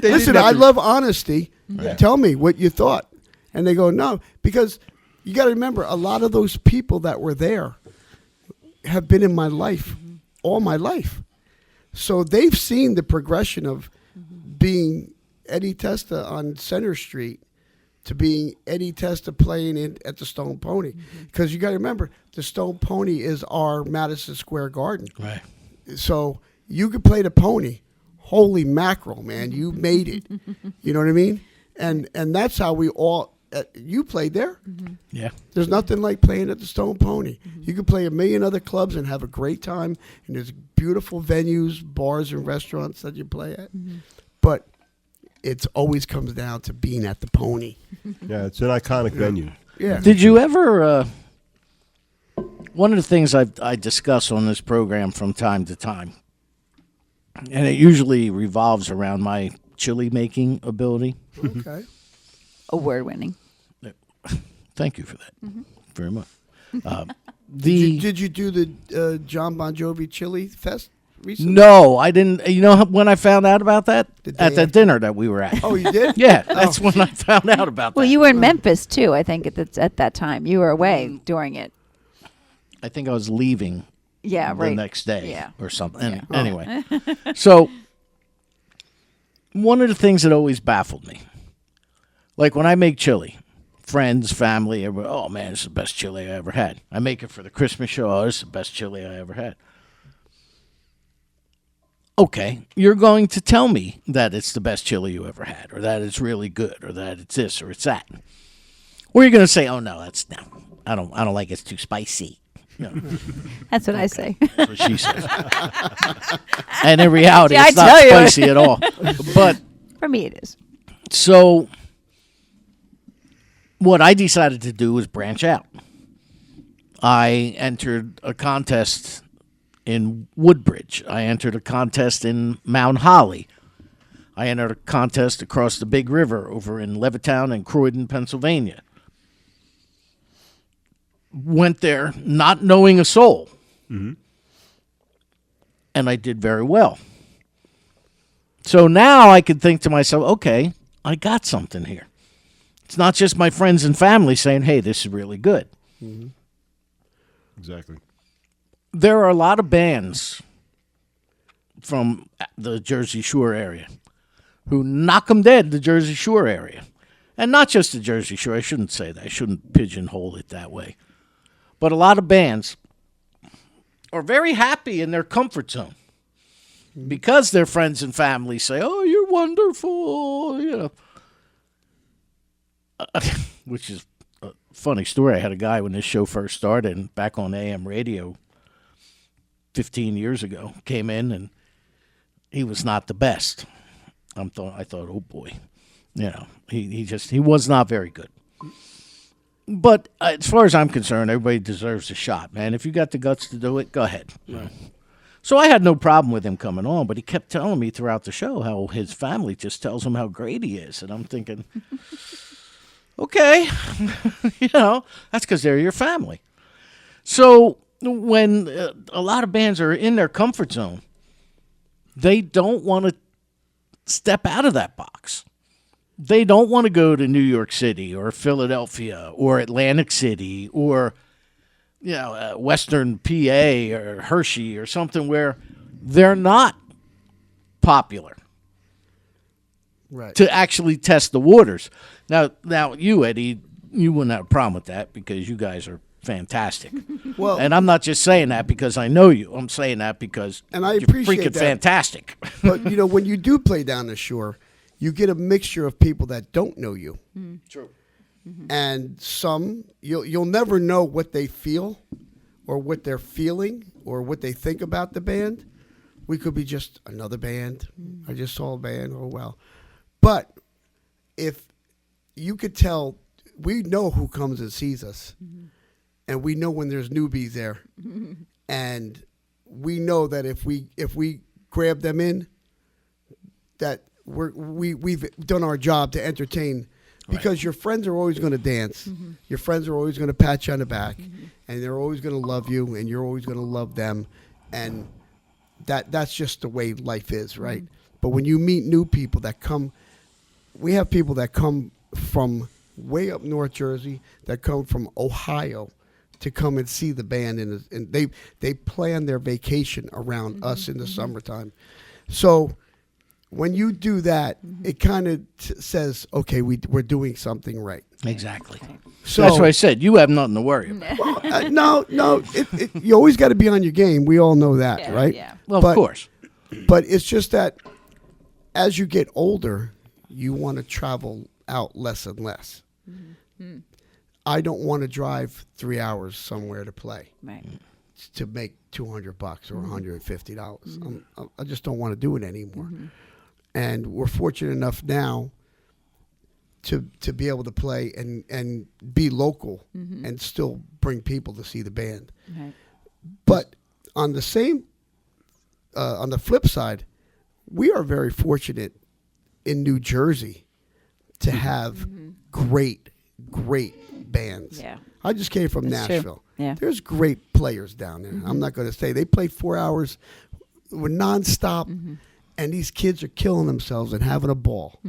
listen, I love honesty. Yeah. Tell me what you thought. And they go, no, because you got to remember, a lot of those people that were there have been in my life all my life. So they've seen the progression of being Eddie Testa on Center Street to being Eddie Testa playing at the Stone Pony. Because you got to remember, the Stone Pony is our Madison Square Garden. Right. So you could play the pony. Holy mackerel, man. You made it. You know what I mean? And that's how we all, you played there. Yeah. There's nothing like playing at the Stone Pony. You can play a million other clubs and have a great time. And there's beautiful venues, bars, and restaurants that you play at. But it always comes down to being at the Pony. Yeah, it's an iconic venue. Yeah. Did you ever? One of the things I discuss on this program from time to time, and it usually revolves around my chili making ability. Okay. Award winning. Thank you for that very much. Did you do the John Bon Jovi Chili Fest recently? No, I didn't. You know when I found out about that? The day At the after. dinner that we were at. Oh, you did? Yeah, that's when I found out about Well, that. you were in Memphis too, I think, at that time. You were away during it. I think I was leaving Yeah, the right. next day Yeah. or something. Yeah. Anyway, so one of the things that always baffled me, like when I make chili, friends, family, everybody, oh man, it's the best chili I ever had. I make it for the Christmas show. Oh, it's the best chili I ever had. Okay, you're going to tell me that it's the best chili you ever had, or that it's really good, or that it's this or it's that, or you're going to say, oh no, I don't like it. It's too spicy. No, That's what I say. that's what she says. And in reality, See, it's I not tell you. spicy at all. But For me, it is. so what I decided to do was branch out. I entered a contest in Woodbridge. I entered a contest in Mount Holly. I entered a contest across the Big River over in Levittown and Croydon, Pennsylvania. Went there not knowing a soul. And I did very well. So now I could think to myself, okay, I got something here. It's not just my friends and family saying, hey, this is really good. Exactly. There are a lot of bands from the Jersey Shore area who knock them dead, the Jersey Shore area. And not just the Jersey Shore. I shouldn't say that. I shouldn't pigeonhole it that way. But a lot of bands are very happy in their comfort zone because their friends and family say, oh, you're wonderful, you know. Which is a funny story. I had a guy when this show first started and back on AM radio 15 years ago, came in and he was not the best. I thought, oh boy, you know, he was not very good. But as far as I'm concerned, everybody deserves a shot, man. If you got the guts to do it, go ahead. Right. So I had no problem with him coming on, but he kept telling me throughout the show how his family just tells him how great he is. And I'm thinking, okay, you know, that's because they're your family. So when a lot of bands are in their comfort zone, they don't want to step out of that box. They don't want to go to New York City or Philadelphia or Atlantic City or, you know, Western PA or Hershey or something where they're not popular. Right. To actually test the waters. Now, you, Eddie, you wouldn't have a problem with that because you guys are fantastic. Well, And I'm not just saying that because I know you. I'm saying that because And I you're appreciate freaking that. fantastic. but you know, when you do play down the shore, you get a mixture of people that don't know you. True. And some you'll never know what they feel or what they're feeling or what they think about the band. We could be just another band. I just saw a band. Oh well. But if you could tell, we know who comes and sees us. And we know when there's newbies there. And we know that if we grab them in, that we've done our job to entertain, because your friends are always going to dance. Your friends are always going to pat you on the back, and they're always going to love you, and you're always going to love them, and that's just the way life is, right? But when you meet new people that come, we have people that come from way up North Jersey that come from Ohio to come and see the band, and they plan their vacation around us in the summertime. So when you do that, it kind of says, okay, we're doing something right. Exactly. So That's what I said. You have nothing to worry about. Well, no. You always got to be on your game. We all know that, right? Yeah. Well, But- of course. But it's just that as you get older, you want to travel out less and less. I don't want to drive 3 hours somewhere to play Right. to make $200 or $150. I just don't want to do it anymore. And we're fortunate enough now to be able to play and be local and still bring people to see the band. Right. But on the same, on the flip side, we are very fortunate in New Jersey to have great bands. Yeah. I just came from That's true. Nashville. Yeah. There's great players down there. I'm not going to say they play 4 hours with nonstop, and these kids are killing themselves and having a ball.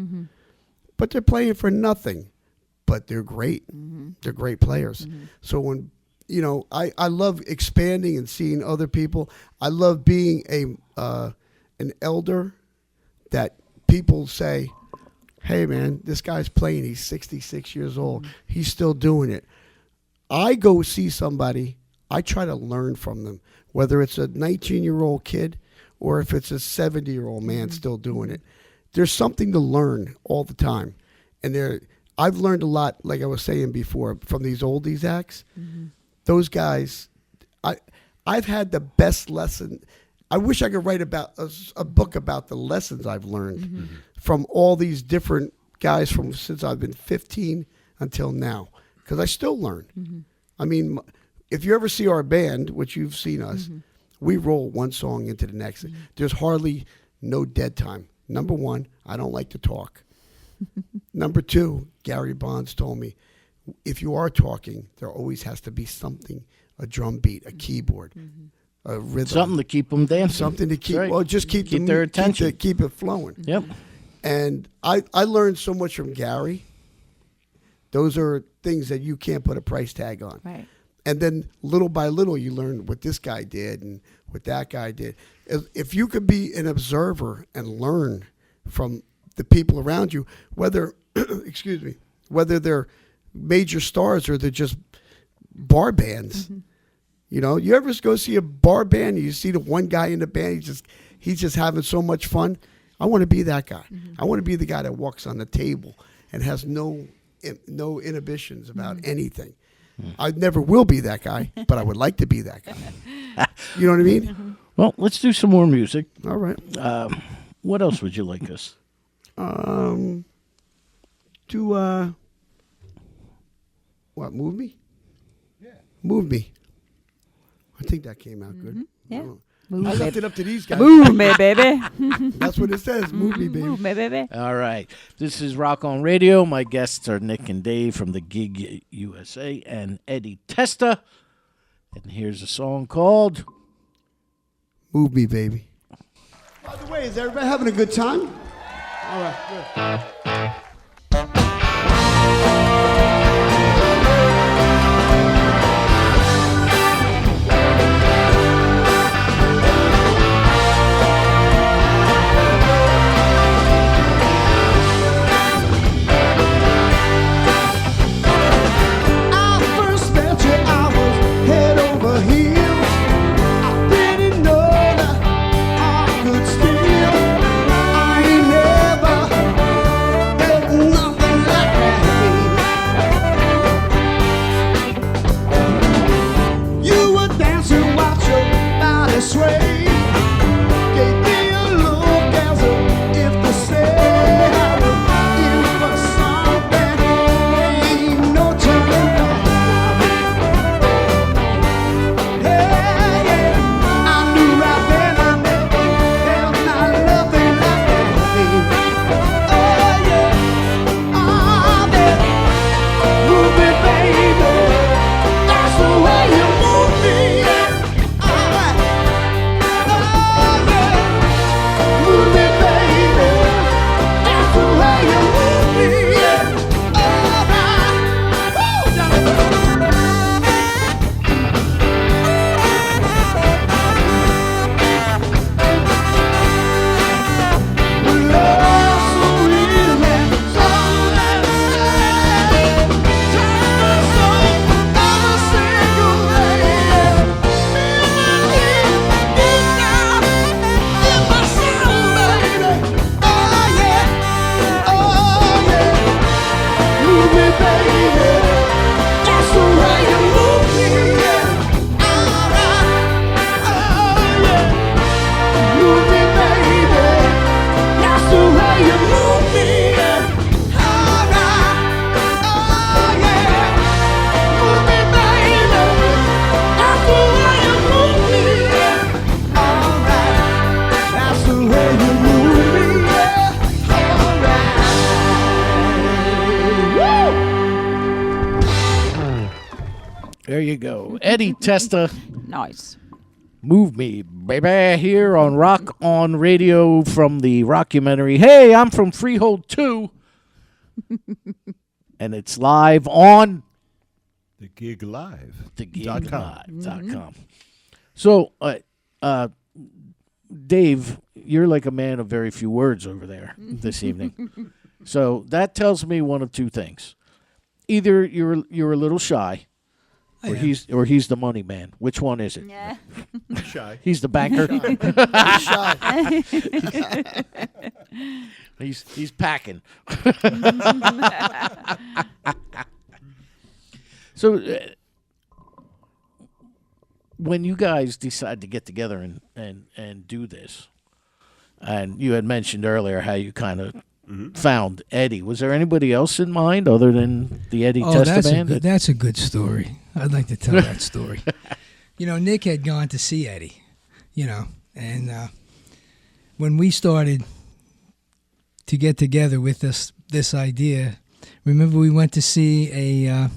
But they're playing for nothing. But they're great. They're great players. So when I love expanding and seeing other people. I love being an elder that people say, hey, man, this guy's playing. He's 66 years old. He's still doing it. I go see somebody. I try to learn from them, whether it's a 19-year-old kid or if it's a 70-year-old man still doing it. There's something to learn all the time. And I've learned a lot, like I was saying before, from these oldies acts. Those guys, I've had the best lesson. I wish I could write about a book about the lessons I've learned from all these different guys from since I've been 15 until now, because I still learn. I mean, if you ever see our band, which you've seen us, we roll one song into the next. There's hardly no dead time. Number one, I don't like to talk. Number two, Gary Bonds told me, if you are talking, there always has to be something, a drum beat, a keyboard, a rhythm. Something to keep them dancing. Something to keep, That's right. well, just keep their attention. Keep it flowing. Yep. And I learned so much from Gary. Those are things that you can't put a price tag on. Right. And then little by little, you learn what this guy did and what that guy did. If you could be an observer and learn from the people around you, whether, excuse me, whether they're major stars or they're just bar bands. You ever go see a bar band and you see the one guy in the band, he's just having so much fun. I want to be that guy. I want to be the guy that walks on the table and has no inhibitions about anything. I never will be that guy, but I would like to be that guy. You know what I mean? Well, let's do some more music. All right. What else would you like us? What, Move Me? Yeah. Move Me. I think that came out good. Yeah. I left it up to these guys. Move me, baby. That's what it says. Move me, baby. Move me, baby. All right. This is Rock on Radio. My guests are Nick and Dave from the Gig USA and Eddie Testa. And here's a song called Move Me, baby. By the way, is everybody having a good time? All right, good. Never There you go. Eddie Testa, Nice. Move Me, baby, here on Rock On Radio from the rockumentary. Hey, I'm from Freehold 2. And it's live on The Gig Live. thegiglive.com. So, Dave, you're like a man of very few words over there this evening. So that tells me one of two things. Either you're a little shy, or he's the money man. Which one is it? Yeah. Shy. He's the banker. He's packing. So when you guys decide to get together and do this, and you had mentioned earlier how you kind of found Eddie. Was there anybody else in mind other than the Eddie Testa band? That's a good story. I'd like to tell that story. Nick had gone to see Eddie, and when we started to get together with this idea, remember we went to see a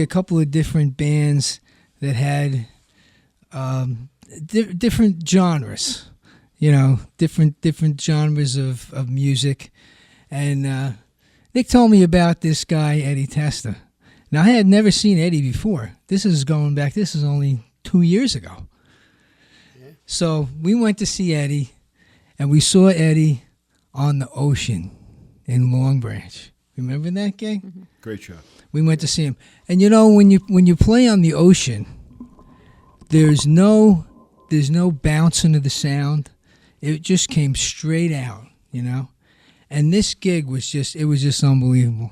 couple of different bands that had different genres. Different genres of music. And Nick told me about this guy, Eddie Testa. Now, I had never seen Eddie before. This is only 2 years ago. Yeah. So we went to see Eddie, and we saw Eddie on the ocean in Long Branch. Remember that, Gay? Mm-hmm. Great show. We went to see him. And when you play on the ocean, there's no bouncing of the sound. It just came straight out, And this gig was just unbelievable.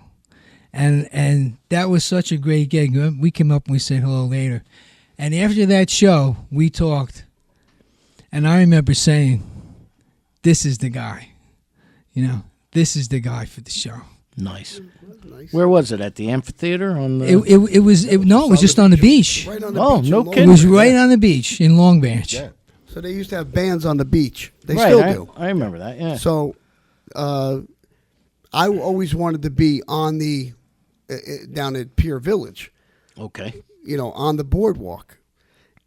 And that was such a great gig. We came up and we said hello later. And after that show, we talked. And I remember saying, this is the guy. This is the guy for the show. Nice. Where was it? At the amphitheater? It was just on the beach. Right on the beach no in Long kidding. It was Branch. right on the beach in Long Branch. Yeah. So they used to have bands on the beach. They Right, still do. I remember that, yeah. So I always wanted to be on the down at Pier Village, Okay. on the boardwalk.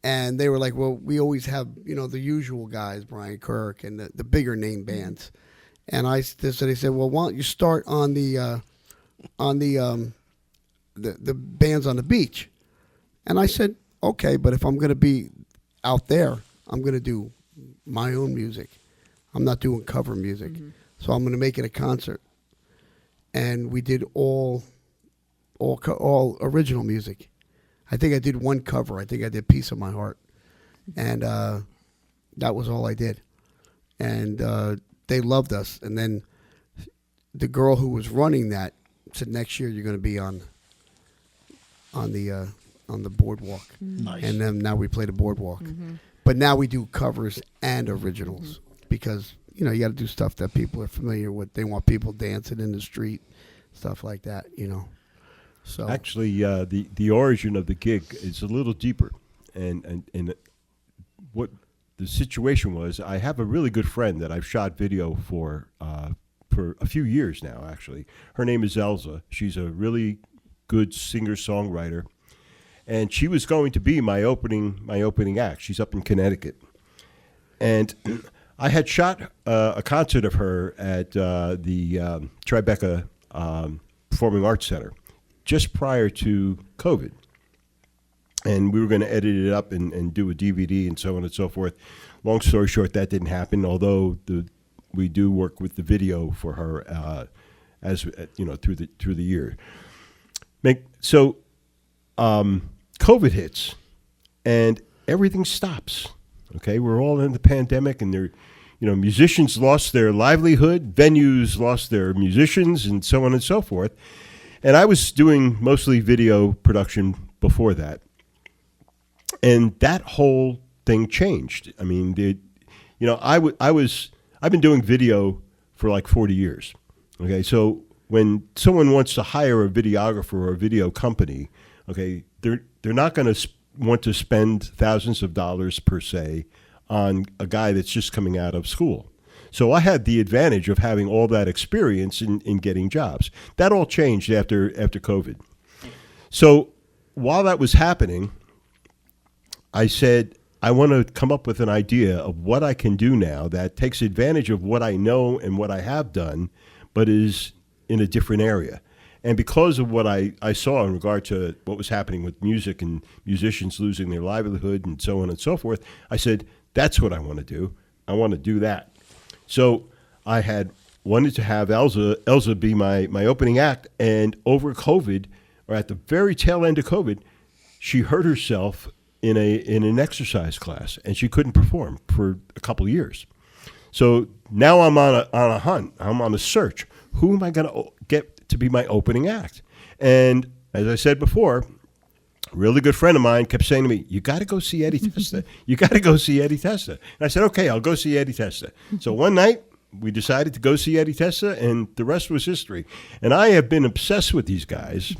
And they were like, well, we always have, the usual guys, Brian Kirk and the bigger name bands. And so they said, well, why don't you start on the bands on the beach? And I said, okay, but if I'm going to be out there, I'm going to do my own music. I'm not doing cover music. Mm-hmm. So I'm going to make it a concert. And we did all original music. I think I did one cover. I think I did Piece of My Heart. And that was all I did. And they loved us. And then the girl who was running that said, next year you're going to be on the boardwalk. Nice. And then now we play the boardwalk. Mm-hmm. But now we do covers and originals because, you got to do stuff that people are familiar with. They want people dancing in the street, stuff like that, So Actually, the origin of the gig is a little deeper. And what the situation was, I have a really good friend that I've shot video for a few years now, actually. Her name is Elza. She's a really good singer-songwriter. And she was going to be my opening act. She's up in Connecticut. And I had shot a concert of her at the Tribeca Performing Arts Center just prior to COVID. And we were going to edit it up and do a DVD and so on and so forth. Long story short, that didn't happen, although we do work with the video for her through the year. COVID hits, and everything stops. Okay, we're all in the pandemic, and musicians lost their livelihood, venues lost their musicians, and so on and so forth. And I was doing mostly video production before that, and that whole thing changed. I mean, I've been doing video for like 40 years. Okay, so when someone wants to hire a videographer or a video company, okay, they're not going to want to spend thousands of dollars per se on a guy that's just coming out of school. So I had the advantage of having all that experience in getting jobs. That all changed after COVID. So while that was happening, I said, I want to come up with an idea of what I can do now that takes advantage of what I know and what I have done, but is in a different area. And because of what I saw in regard to what was happening with music and musicians losing their livelihood and so on and so forth, I said, that's what I want to do. I want to do that. So I had wanted to have Elsa be my opening act. And over COVID, or at the very tail end of COVID, she hurt herself in an exercise class, and she couldn't perform for a couple of years. So now I'm on a hunt. I'm on a search. Who am I going to get to be my opening act? And as I said before, a really good friend of mine kept saying to me, you got to go see Eddie Testa. You got to go see Eddie Testa. And I said, okay, I'll go see Eddie Testa. So one night, we decided to go see Eddie Testa, and the rest was history. And I have been obsessed with these guys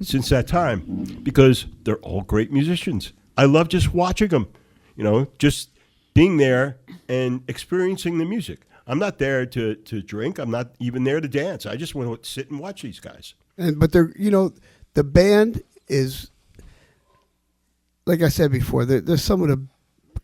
since that time because they're all great musicians. I love just watching them, just being there and experiencing the music. I'm not there to drink. I'm not even there to dance. I just want to sit and watch these guys. But they're, the band is, like I said before, they're some of the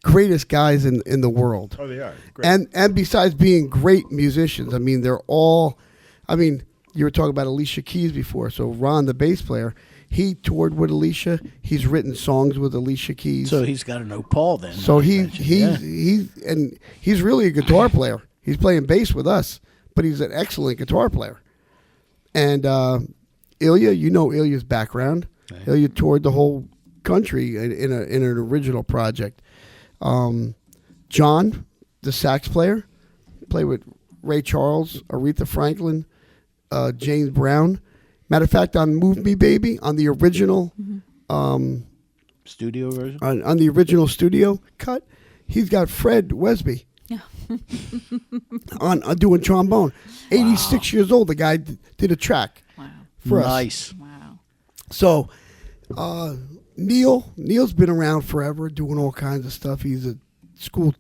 greatest guys in the world. Oh, they are. Great. And besides being great musicians, I mean, they're all, you were talking about Alicia Keys before. So Ron, the bass player, he toured with Alicia. He's written songs with Alicia Keys. So he's got to know Paul then. So he's really a guitar player. He's playing bass with us, but he's an excellent guitar player. And Ilya, Ilya's background. Right. Ilya toured the whole country in an original project. John, the sax player, played with Ray Charles, Aretha Franklin, James Brown. Matter of fact, on "Move Me, Baby," on the original studio version, on the original studio cut, he's got Fred Wesby on doing trombone. 86 years old, the guy did a track for us. Nice. Wow. So, Neil's been around forever, doing all kinds of stuff. He's a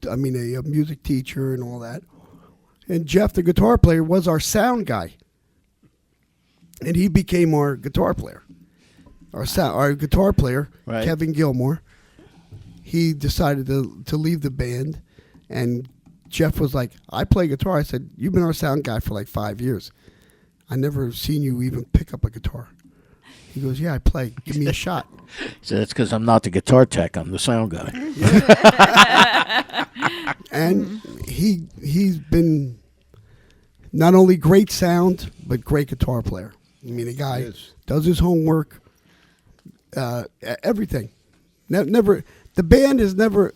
a music teacher and all that. And Jeff, the guitar player, was our sound guy. And he became our guitar player. Our guitar player, right. Kevin Gilmore, he decided to leave the band. And Jeff was like, I play guitar. I said, you've been our sound guy for like 5 years. I never seen you even pick up a guitar. He goes, yeah, I play. Give me a shot. So that's because I'm not the guitar tech. I'm the sound guy. And he's been not only great sound, but great guitar player. The guy does his homework, everything. Never. The band is never.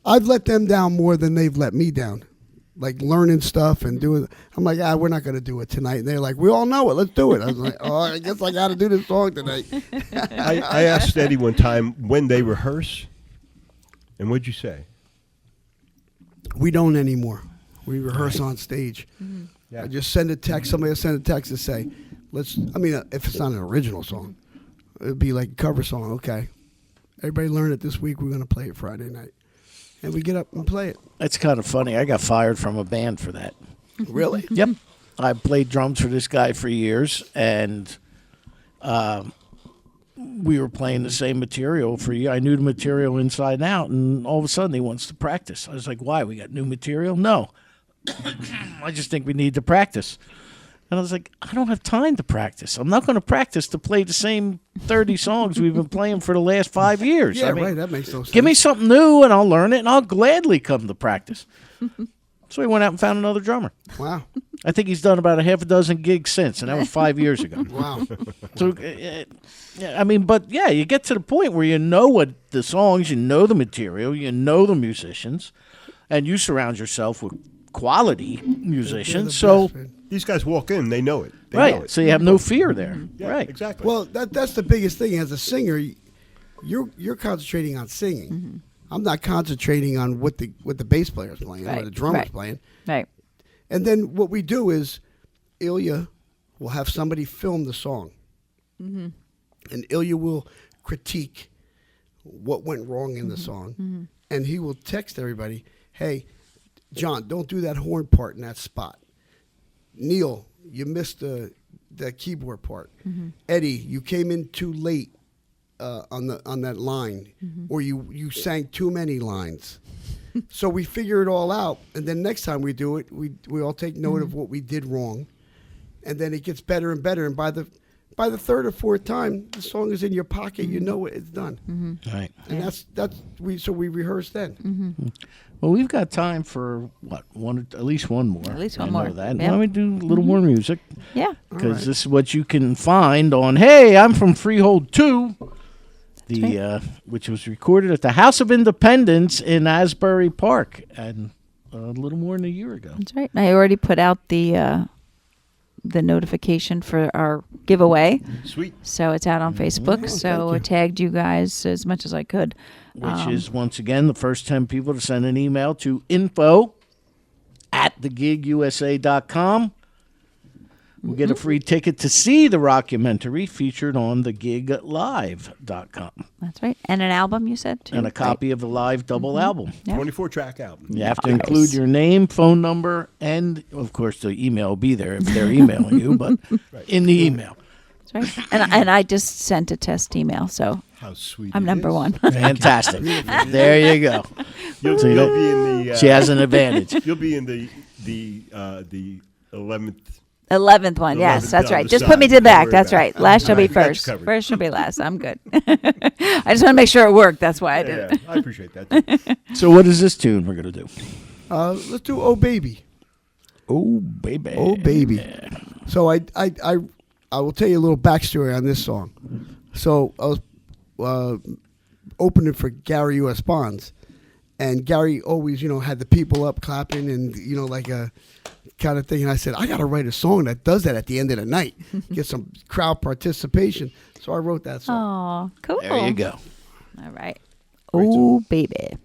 I've let them down more than they've let me down. Like learning stuff and doing. I'm like, we're not going to do it tonight. And they're like, we all know it. Let's do it. I was like, I guess I got to do this song tonight. I asked Eddie one time when they rehearse, and what'd you say? We don't anymore. We rehearse on stage. Mm-hmm. Yeah. I just send a text. Somebody will send a text and say, if it's not an original song, it'd be like a cover song. Okay. Everybody learn it this week. We're going to play it Friday night. And we get up and play it. It's kind of funny. I got fired from a band for that. Really? Yep. I played drums for this guy for years, and we were playing the same material for a year. I knew the material inside and out, and all of a sudden he wants to practice. I was like, why? We got new material? No. I just think we need to practice. And I was like, I don't have time to practice. I'm not going to practice to play the same 30 songs we've been playing for the last 5 years. Yeah, right. That makes no sense. Give me something new, and I'll learn it, and I'll gladly come to practice. So we went out and found another drummer. Wow. I think he's done about a half a dozen gigs since, and that was 5 years ago. Wow. So, you get to the point where you know what the songs, you know the material, you know the musicians, and you surround yourself with quality musicians. So these guys walk in, they know it. They right. know it. So you have no fear there. Yeah, right. Exactly. Well, that's the biggest thing. As a singer, you're concentrating on singing. Mm-hmm. I'm not concentrating on what the bass player is playing or the drummer's playing. Right. And then what we do is Ilya will have somebody film the song. Mm-hmm. And Ilya will critique what went wrong in the song. Mm-hmm. And he will text everybody, hey, John, don't do that horn part in that spot. Neil, you missed the keyboard part. Mm-hmm. Eddie, you came in too late on that line, or you sang too many lines. So we figure it all out, and then next time we do it, we all take note of what we did wrong, and then it gets better and better. And by the third or fourth time, the song is in your pocket. You know it's done. Right. And we rehearse then. Well, we've got time for at least one more. At least one I know more. that. Yeah. Why don't we do a little more music? Yeah. Because right. this is what you can find on Hey, I'm from Freehold 2, which was recorded at the House of Independence in Asbury Park, and a little more than a year ago. That's right. I already put out the notification for our giveaway. Sweet. So it's out on Facebook. So I tagged you guys as much as I could. Which is, once again, the first 10 people to send an email to info@thegigusa.com. We'll get a free ticket to see the rockumentary featured on thegigalive.com. That's right. And an album, you said, too? And a copy of the live double album. Yeah. 24-track album. You have to include your name, phone number, and, of course, the email will be there if they're emailing you, but in the email. That's right. And I just sent a test email, so How sweet. I'm it number is. one. Fantastic. There you go. You'll So be you in the. She has an advantage. You'll be in the 11th. 11th one, The yes, 11th that's down right. the Just side. put me to the Don't back. worry That's about right. it. Last shall be We got you first. covered. First shall be last. I'm good. I just want to make sure it worked. That's why I did Yeah, it. I appreciate that. So what is this tune we're going to do? Let's do "Oh Baby." Oh, baby. Oh baby. So I will tell you a little backstory on this song. So I was opening for Gary U.S. Bonds, and Gary always, had the people up clapping and like a kind of thing. And I said, I got to write a song that does that at the end of the night, get some crowd participation. So I wrote that song. Oh, cool. There you go. All right. Oh, baby.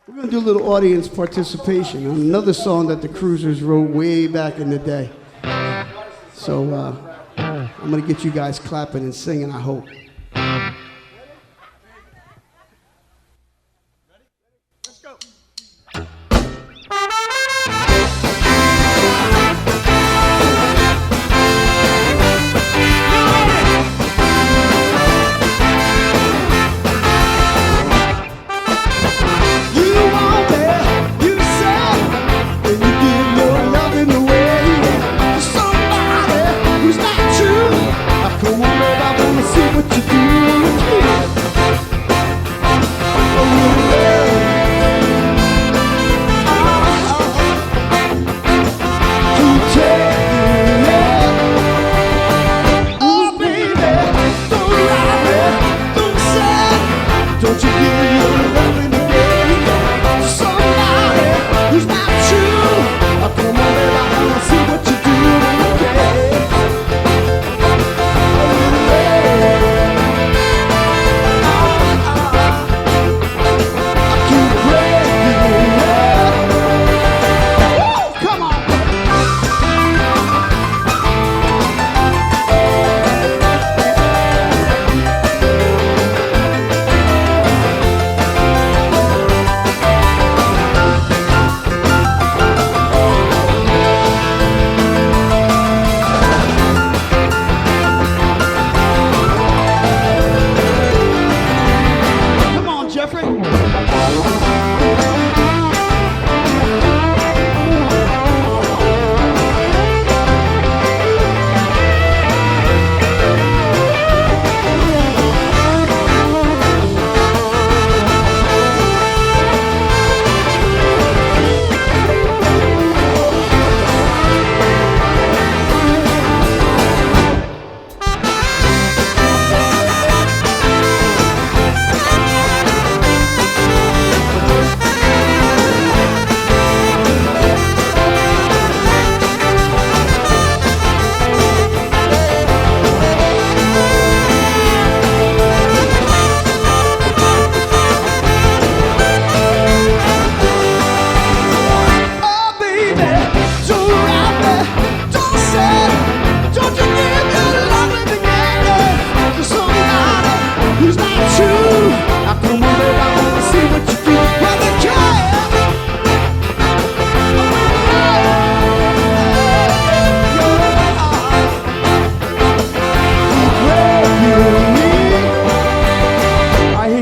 We're going to do a little audience participation on another song that the Cruisers wrote way back in the day. So I'm going to get you guys clapping and singing, I hope. What you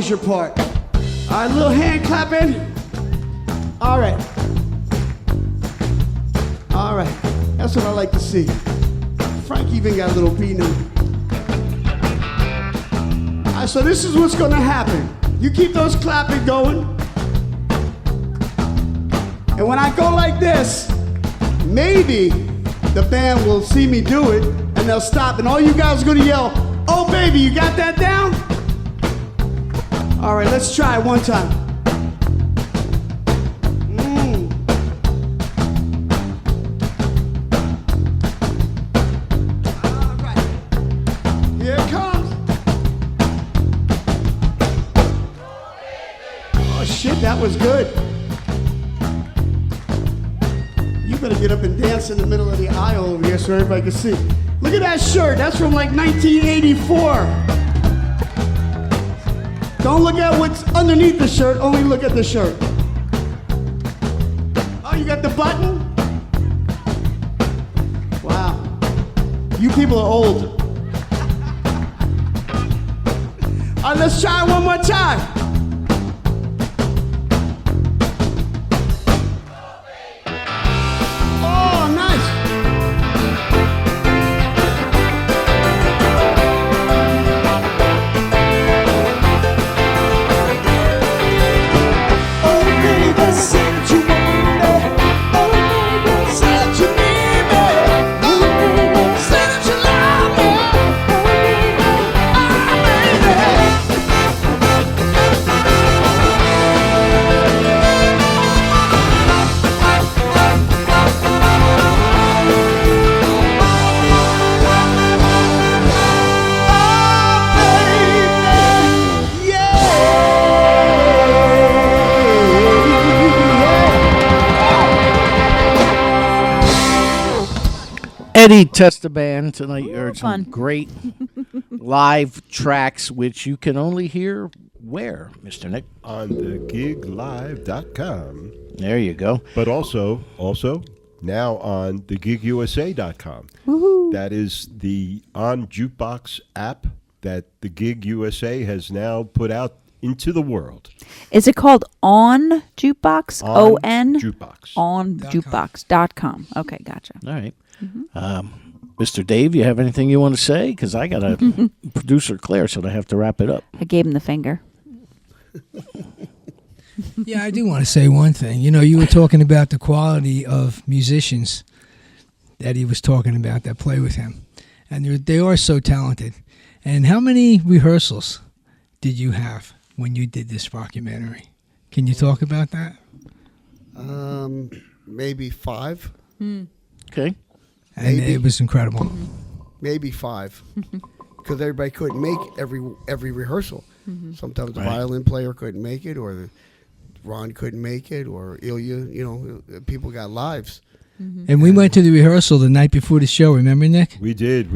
is your part. All right, little hand clapping. All right. All right. That's what I like to see. Frank even got a little beat in him. All right, so this is what's going to happen. You keep those clapping going. And when I go like this, maybe the band will see me do it and they'll stop. And all you guys are going to yell, "Oh, baby, you got that down?" All right, let's try it one time. All right. Here it comes. Oh, shit, that was good. You better get up and dance in the middle of the aisle over here so everybody can see. Look at that shirt. That's from like 1984. Don't look at what's underneath the shirt. Only look at the shirt. Oh, you got the button? Wow. You people are old. All right, let's try it one more time. Oh, nice. Oh, baby, say that you want me. Oh, baby, say that you need me. Oh, baby, say that you love me. Oh, baby. Eddie Testa Band tonight. You heard some fun. great live tracks, which you can only hear where, Mr. Nick? On thegiglive.com. There you go. But also now on thegigusa.com. That is the On Jukebox app that the Gig USA has now put out into the world. Is it called On Jukebox? On O-N? Jukebox. OnJukebox.com. Okay, gotcha. All right. Mr. Dave, you have anything you want to say? Because I got a producer, Claire, so I have to wrap it up. I gave him the finger. Yeah, I do want to say one thing. You know, you were talking about the quality of musicians that he was talking about that play with him. And they are so talented. And how many rehearsals did you have when you did this documentary? Can you talk about that? Maybe 5. Okay. And Maybe. it was incredible. Maybe 5. Because everybody couldn't make every rehearsal. Sometimes the Right. violin player couldn't make it, or Ron couldn't make it, or Ilya. You know, people got lives. And we went to the rehearsal the night before the show. Remember, Nick? We did.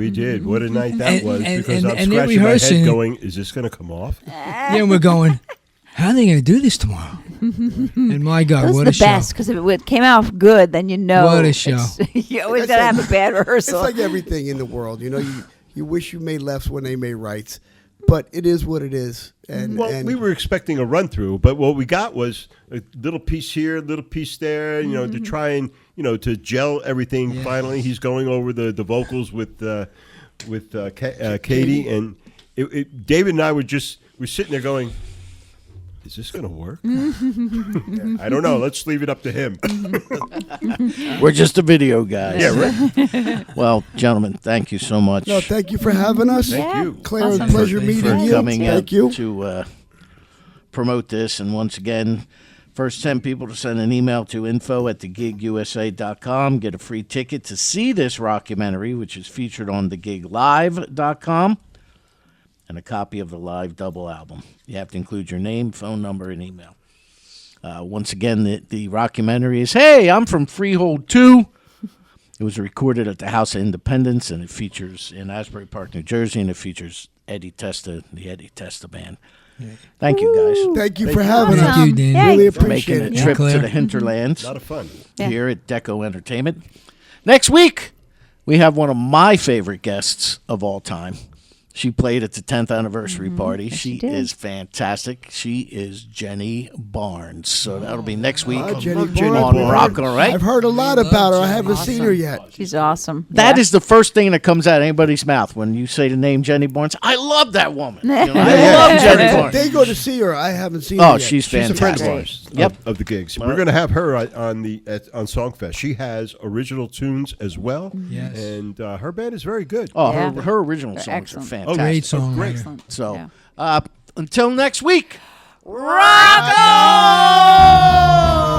What a night that And- was. and- Because and I'm they're scratching my rehearsing. head going, is this going to come off? Yeah, and we're going, how are they going to do this tomorrow? And my God, Those what are a the best, show. because if it came out good, then you know. What a show. You always Like got to I have said, a bad It's rehearsal. like everything in the world. You know, you wish you made lefts when they made rights. But it is what it is. And, Well, and we were expecting a run through, but what we got was a little piece here, a little piece there, you know, to try and, you know, to gel everything. Yeah. Finally, he's going over the vocals with Katie, and David and I were sitting there going, is this going to work? I don't know. Let's leave it up to him. We're just a video guys. Yeah, right. Well, gentlemen, thank you so much no, thank you for having us. Thank you. Claire, Awesome. pleasure For meeting for you. coming out Thank you. to promote this. And once again, first 10 people to send an email to info@thegigusa.com get a free ticket to see this rockumentary, which is featured on thegiglive.com, and a copy of the live double album. You have to include your name, phone number, and email. Once again, the rockumentary is, hey, I'm from Freehold 2. It was recorded at the House of Independence, and it features in Asbury Park, New Jersey, and it features Eddie Testa, the Eddie Testa Band. Thank you, guys. Thank you for having Thank us. you, Dan. Yay. Really For making appreciate a it. Yeah, trip Claire. to the hinterlands A lot of fun. Yeah. here at Deco Entertainment. Next week, we have one of my favorite guests of all time. She played at the 10th anniversary party. Yes, she she did. is fantastic. She is Jenny Barnes. So that'll be next week Jenny on Barnes. Rock, all right? I've heard a lot about her. I haven't seen her yet. She's awesome. That is the first thing that comes out of anybody's mouth when you say the name Jenny Barnes. I love that woman. I love Jenny Barnes. They go to see her. I haven't seen her Oh, yet. she's She's a friend of fantastic. ours Yep. of the gigs. We're going to have her on Songfest. She has original tunes as well. Yes. And her band is very good. Oh, Yeah. her original They're songs excellent. are fantastic. Great song. great. Excellent. So, Yeah. until next week. Rock on!